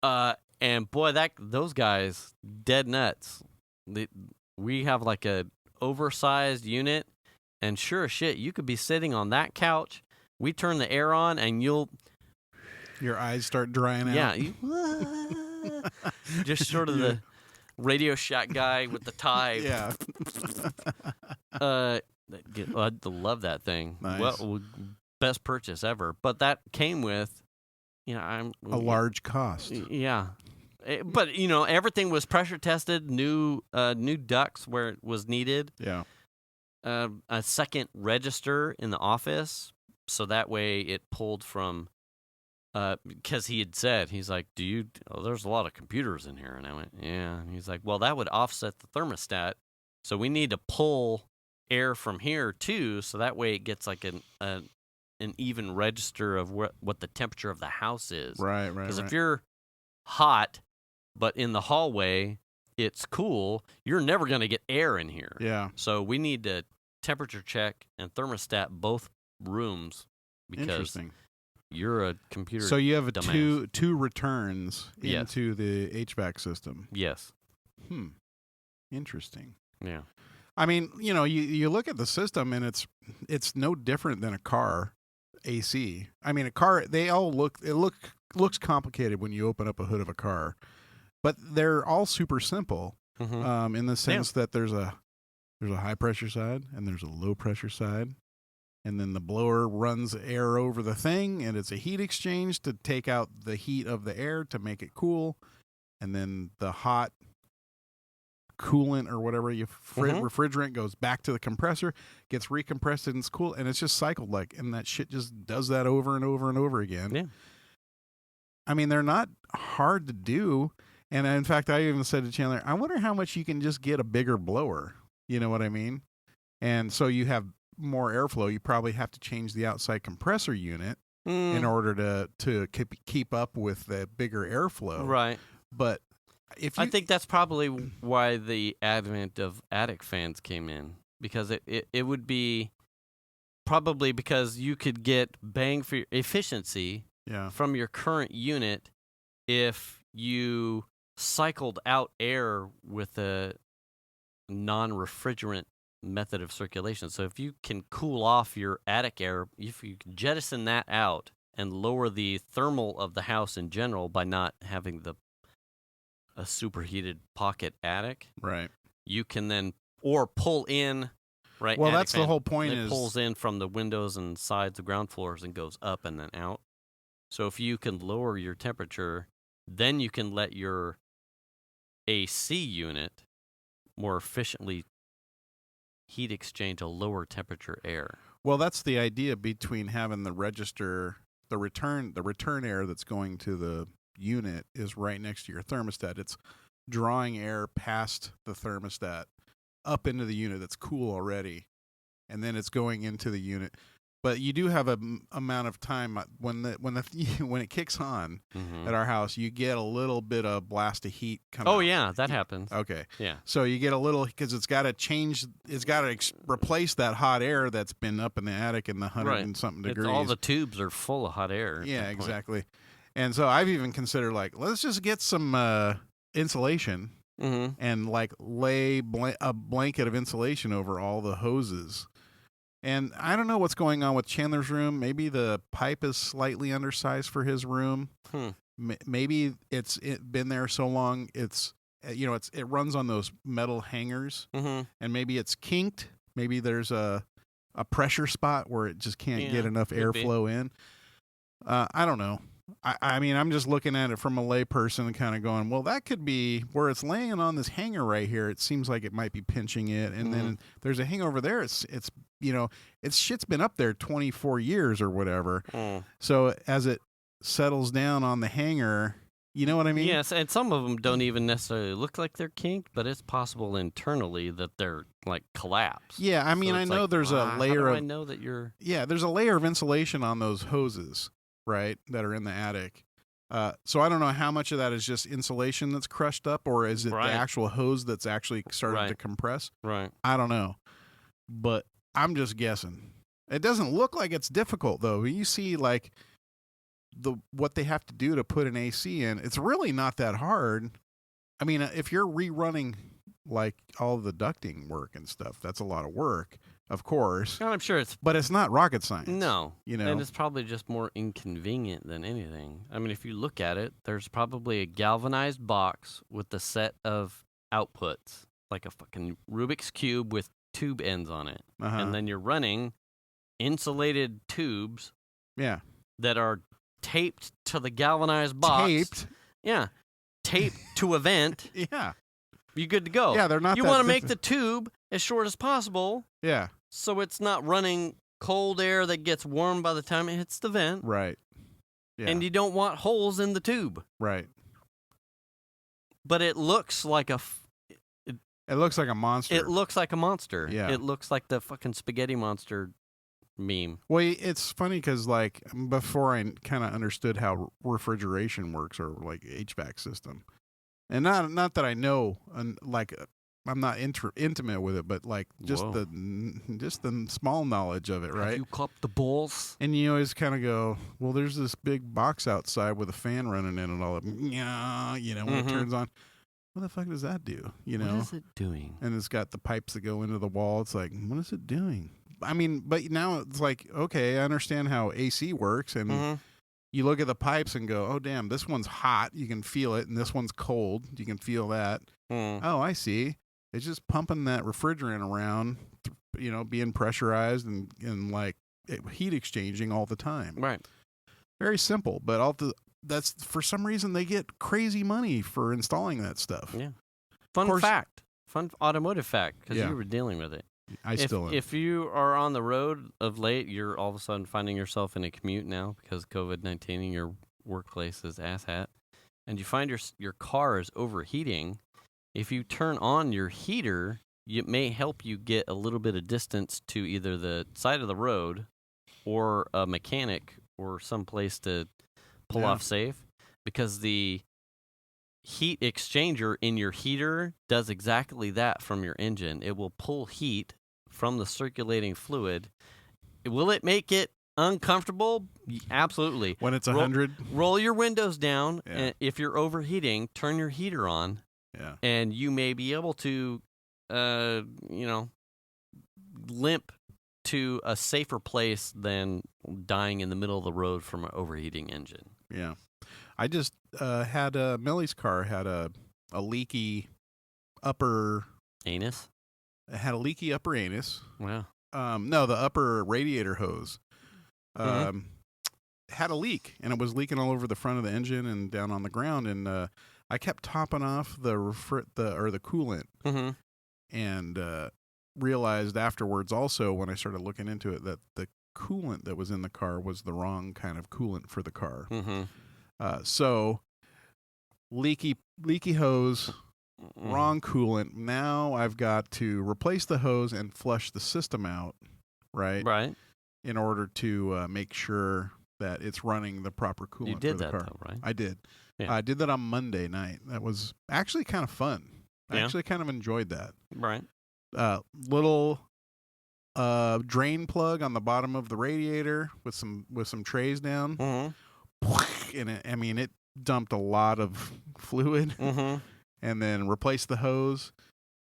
Yep. And boy, those guys, dead nuts. We have like a oversized unit, and sure as shit, you could be sitting on that couch. We turn the air on, and your eyes start drying out. Yeah, just sort of the Radio Shack guy with the tie. Yeah. I'd love that thing. Nice. Well, best purchase ever. But that came with, a large cost. Yeah. But, everything was pressure tested, new ducts where it was needed. Yeah. A second register in the office, so that way it pulled from, because he had said, he's like, there's a lot of computers in here. And I went, yeah. And he's like, well, that would offset the thermostat, so we need to pull air from here too, so that way it gets like an even register of what the temperature of the house is. Right. Because if you're hot, but in the hallway it's cool, you're never going to get air in here. Yeah. So we need to temperature check and thermostat both rooms because you're a computer. So you have dumbass. two returns into the HVAC system. Yes. Interesting. Yeah. I mean, you look at the system, and it's no different than a car AC. I mean, a car, it looks complicated when you open up a hood of a car, but they're all super simple. Mm-hmm. In the sense that there's a high pressure side and there's a low pressure side, and then the blower runs air over the thing, and it's a heat exchange to take out the heat of the air to make it cool, and then the hot coolant or whatever refrigerant goes back to the compressor, gets recompressed, and it's cool, and it's just cycled and that shit just does that over and over and over again. Yeah. I mean, they're not hard to do, and in fact, I even said to Chandler, I wonder how much you can just get a bigger blower. You know what I mean? And so you have more airflow. You probably have to change the outside compressor unit in order to keep up with the bigger airflow. Right. But I think that's probably why the advent of attic fans came in, because it would be probably because you could get bang for your efficiency from your current unit if you cycled out air with a non-refrigerant method of circulation. So if you can cool off your attic air, if you can jettison that out and lower the thermal of the house in general by not having a superheated pocket attic, right? You can then pull in, right? Well, that's the whole point. It pulls in from the windows and sides of ground floors and goes up and then out. So if you can lower your temperature, then you can let your AC unit more efficiently heat exchange a lower temperature air. Well, that's the idea between having the return air that's going to the unit is right next to your thermostat. It's drawing air past the thermostat up into the unit that's cool already, and then it's going into the unit. But you do have a amount of time when it kicks on at our house, you get a little bit of blast of heat coming. Oh yeah, that happens. Okay. Yeah. So you get a little because it's got to replace that hot air that's been up in the attic in the 100 and something degrees. All the tubes are full of hot air. Yeah, exactly. And so I've even considered like let's just get some insulation and like lay a blanket of insulation over all the hoses. And I don't know what's going on with Chandler's room. Maybe the pipe is slightly undersized for his room. Maybe it's been there so long it runs on those metal hangers, and maybe it's kinked. Maybe there's a pressure spot where it just can't get enough airflow in. I don't know. I mean, I'm just looking at it from a layperson and kind of going, well, that could be where it's laying on this hanger right here. It seems like it might be pinching it. And then there's a hanger over there. It's shit's been up there 24 years or whatever. So as it settles down on the hanger, you know what I mean? Yes, and some of them don't even necessarily look like they're kinked, but it's possible internally that they're like collapsed. Yeah, I mean, I know there's a layer how do of... I know that you're... Yeah, there's a layer of insulation on those hoses, right, that are in the attic. So I don't know how much of that is just insulation that's crushed up, or is it the actual hose that's actually started to compress? Right. I don't know. But I'm just guessing. It doesn't look like it's difficult, though. You see, like, what they have to do to put an AC in. It's really not that hard. I mean, if you're rerunning, like, all the ducting work and stuff, that's a lot of work. Of course. I'm sure but it's not rocket science. No. You know? And it's probably just more inconvenient than anything. I mean, if you look at it, there's probably a galvanized box with a set of outputs, like a fucking Rubik's Cube with tube ends on it. And then you're running insulated tubes that are taped to the galvanized box. Taped? Yeah. Taped to a vent. Yeah. You're good to go. Yeah, they're not. You want to make the tube as short as possible. Yeah. So it's not running cold air that gets warm by the time it hits the vent. Right. Yeah. And you don't want holes in the tube. Right. But it looks like it looks like a monster. It looks like a monster. Yeah. It looks like the fucking spaghetti monster meme. Well, it's funny because, like, before I kind of understood how refrigeration works or, like, HVAC system, and not that I know, like, I'm not intimate with it, but, like, just the small knowledge of it, right? Have you cupped the balls? And you always kind of go, well, there's this big box outside with a fan running in and all that, when it turns on. What the fuck does that do? You know? What is it doing? And it's got the pipes that go into the wall. It's like, what is it doing? I mean, but now it's like, okay, I understand how AC works. And you look at the pipes and go, oh, damn, this one's hot. You can feel it. And this one's cold. You can feel that. Oh, I see. It's just pumping that refrigerant around, being pressurized and like heat exchanging all the time. Right. Very simple. But that's for some reason they get crazy money for installing that stuff. Yeah. Fun automotive fact, because you were dealing with it. I still am. If you are on the road of late, you're all of a sudden finding yourself in a commute now because COVID-19 and your workplace is asshat, and you find your car is overheating. If you turn on your heater, it may help you get a little bit of distance to either the side of the road or a mechanic or someplace to pull off safe, because the heat exchanger in your heater does exactly that from your engine. It will pull heat from the circulating fluid. Will it make it uncomfortable? Absolutely. When it's 100? Roll your windows down. And if you're overheating, turn your heater on. Yeah. And you may be able to, limp to a safer place than dying in the middle of the road from an overheating engine. Yeah. I just had Melly's car had a leaky upper anus. It had a leaky upper anus. Wow. No, the upper radiator hose had a leak, and it was leaking all over the front of the engine and down on the ground. And I kept topping off the coolant, and realized afterwards also when I started looking into it that the coolant that was in the car was the wrong kind of coolant for the car. So leaky hose, wrong coolant. Now I've got to replace the hose and flush the system out, right? Right. in order to make sure that it's running the proper coolant You did for the that, car. though, right? I did. Yeah. I did that on Monday night. That was actually kind of fun. I Yeah. actually kind of enjoyed that. Right. Little drain plug on the bottom of the radiator with some trays down. Mm-hmm. And it dumped a lot of fluid. Mm-hmm. And then replaced the hose,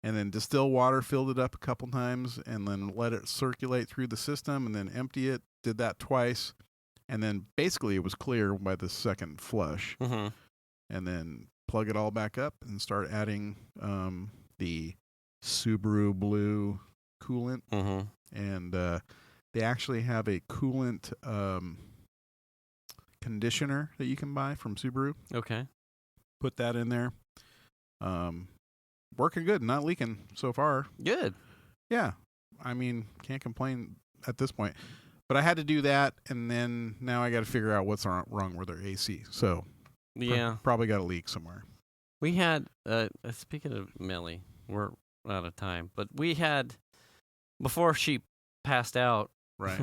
and then distill water, filled it up a couple times, and then let it circulate through the system, and then empty it. Did that twice, and then basically it was clear by the second flush. Mm-hmm. And then plug it all back up and start adding the Subaru Blue coolant. Mm-hmm. And they actually have a coolant conditioner that you can buy from Subaru. Okay. Put that in there. Working good, not leaking so far. Good. Yeah. I mean, can't complain at this point. But I had to do that, and then now I got to figure out what's wrong with their AC. So, Yeah. probably got a leak somewhere. We had, speaking of Melly, we're out of time, but we had, before she passed out, Right.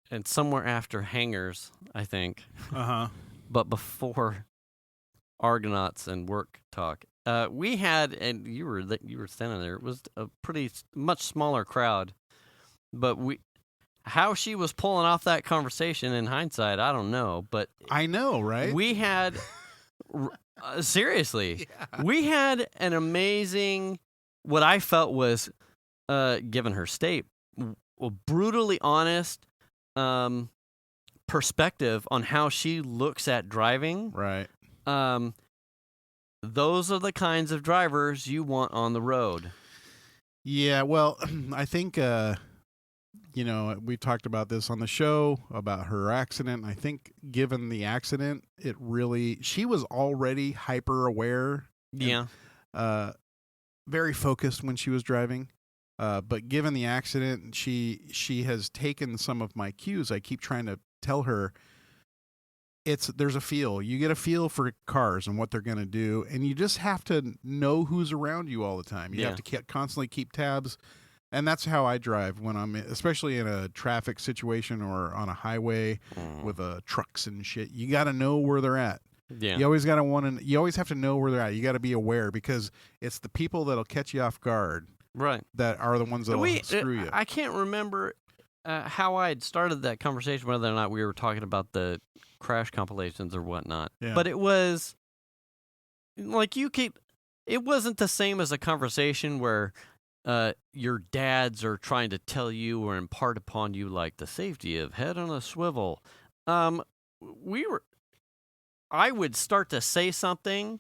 and somewhere after Hangers, I think, Uh-huh. but before Argonauts and work talk, we had, and you were standing there, it was a much smaller crowd, but how she was pulling off that conversation in hindsight, I don't know, but I know, right? we had, seriously, Yeah. we had an amazing, what I felt was, given her state, brutally honest perspective on how she looks at driving. Right. Those are the kinds of drivers you want on the road. Yeah, well, I think, we talked about this on the show, about her accident. I think given the accident, she was already hyper aware. Yeah. Very focused when she was driving. But given the accident, she has taken some of my cues. I keep trying to tell her there's a feel. You get a feel for cars and what they're going to do, and you just have to know who's around you all the time. You have to constantly keep tabs, and that's how I drive when I'm, especially in a traffic situation or on a highway with trucks and shit. You got to know where they're at. Yeah. You always you always have to know where they're at. You got to be aware, because it's the people that'll catch you off guard. Right. That are the ones that'll screw you. I can't remember how I had started that conversation, whether or not we were talking about the crash compilations or whatnot. Yeah. But it was like it wasn't the same as a conversation where your dads are trying to tell you or impart upon you like the safety of head on a swivel. I would start to say something,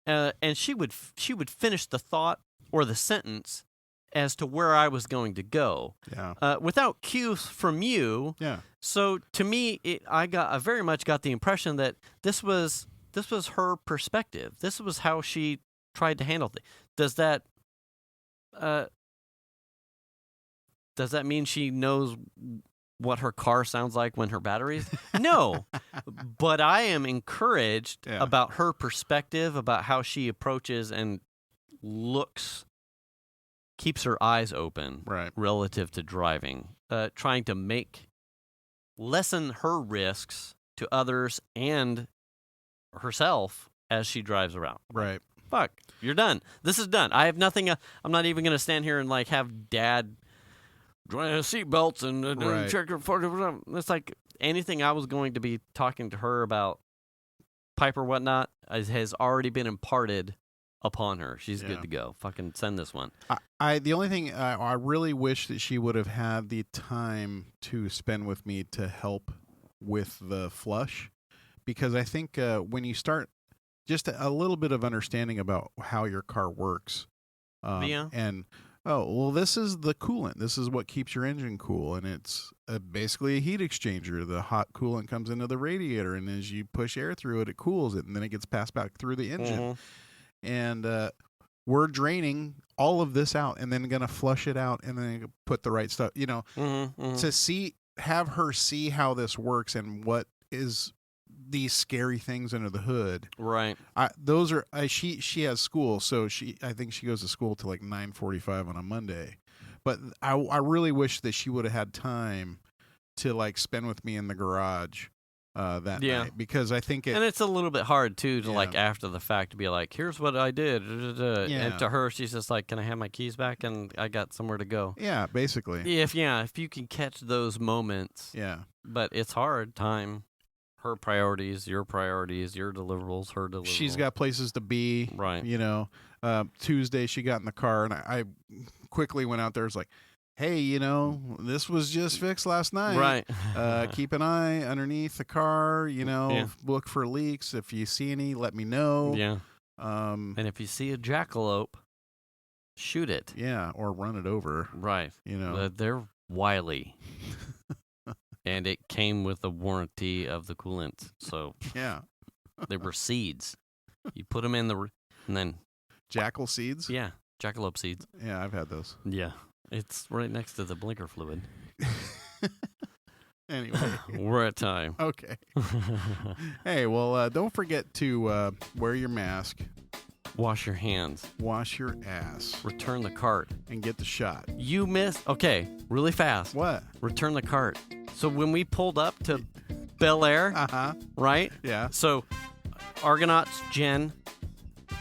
and she would finish the thought or the sentence as to where I was going to go, without cues from you. Yeah. So to me, I very much got the impression that this was her perspective. This was how she tried to handle things. Does that mean she knows what her car sounds like when her batteries? No, but I am encouraged about her perspective, about how she approaches and looks. Keeps her eyes open relative to driving, trying to lessen her risks to others and herself as she drives around. Right. Fuck, you're done. This is done. I have nothing. I'm not even going to stand here and have Dad join seatbelts and check her. It's like anything I was going to be talking to her about pipe or whatnot has already been imparted upon her. She's good to go. Fucking send this one. The only thing I really wish that she would have had the time to spend with me to help with the flush, because I think when you start just a little bit of understanding about how your car works, and this is the coolant. This is what keeps your engine cool, and it's basically a heat exchanger. The hot coolant comes into the radiator, and as you push air through it, it cools it, and then it gets passed back through the engine. Mm-hmm. And we're draining all of this out and then going to flush it out and then put the right stuff, to have her see how this works and what is these scary things under the hood. Right. Those are, she has school. So I think she goes to school till 9:45 on a Monday, But I really wish that she would have had time to like spend with me in the garage that night, because I think and it's a little bit hard too to Yeah. like after the fact to be like, here's what I did, and to her she's just like, can I have my keys back, and I got somewhere to go. Yeah, basically. If you can catch those moments. Yeah. But it's hard. Time, her priorities, your deliverables, her deliverables. She's got places to be. Right. You know, Tuesday she got in the car, and I quickly went out there. It's like, hey, you know, this was just fixed last night. Right. Keep an eye underneath the car. You know, look for leaks. If you see any, let me know. Yeah. And if you see a jackalope, shoot it. Yeah, or run it over. Right. You know, they're wily. And it came with a warranty of the coolant. So yeah, they were seeds. You put them in and then jackal seeds. Yeah, jackalope seeds. Yeah, I've had those. Yeah, it's right next to the blinker fluid. Anyway, we're at time. Okay. Hey, well, don't forget to wear your mask. Wash your hands. Wash your ass. Return the cart. And get the shot. You missed. Okay, really fast. What? Return the cart. So when we pulled up to Bel Air, right? Yeah. So Argonauts, Jen,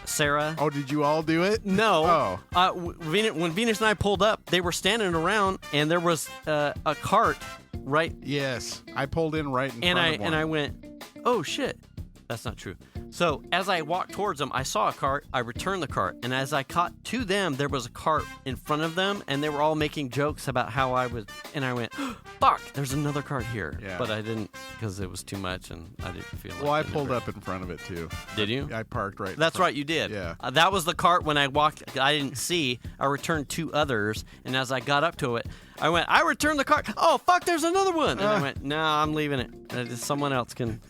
Sarah. Oh, did you all do it? No. Oh. When Venus and I pulled up, they were standing around, and there was a cart right. Yes, I pulled in right in front of one. And I went, oh shit, that's not true. So as I walked towards them, I saw a cart. I returned the cart, and as I caught to them, there was a cart in front of them, and they were all making jokes about how I was. And I went, fuck, there's another cart here. Yeah. But I didn't, because it was too much, and I didn't feel like. Well, I pulled up in front of it too. Did you? I parked right. That's right, you did. Yeah. That was the cart when I walked. I didn't see. I returned 2 others, and as I got up to it, I went, I returned the cart. Oh fuck, there's another one. And I went, no, I'm leaving it. Someone else can.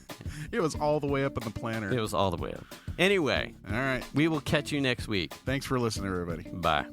It was all the way up in the planter. It was all the way up. Anyway. All right. We will catch you next week. Thanks for listening, everybody. Bye.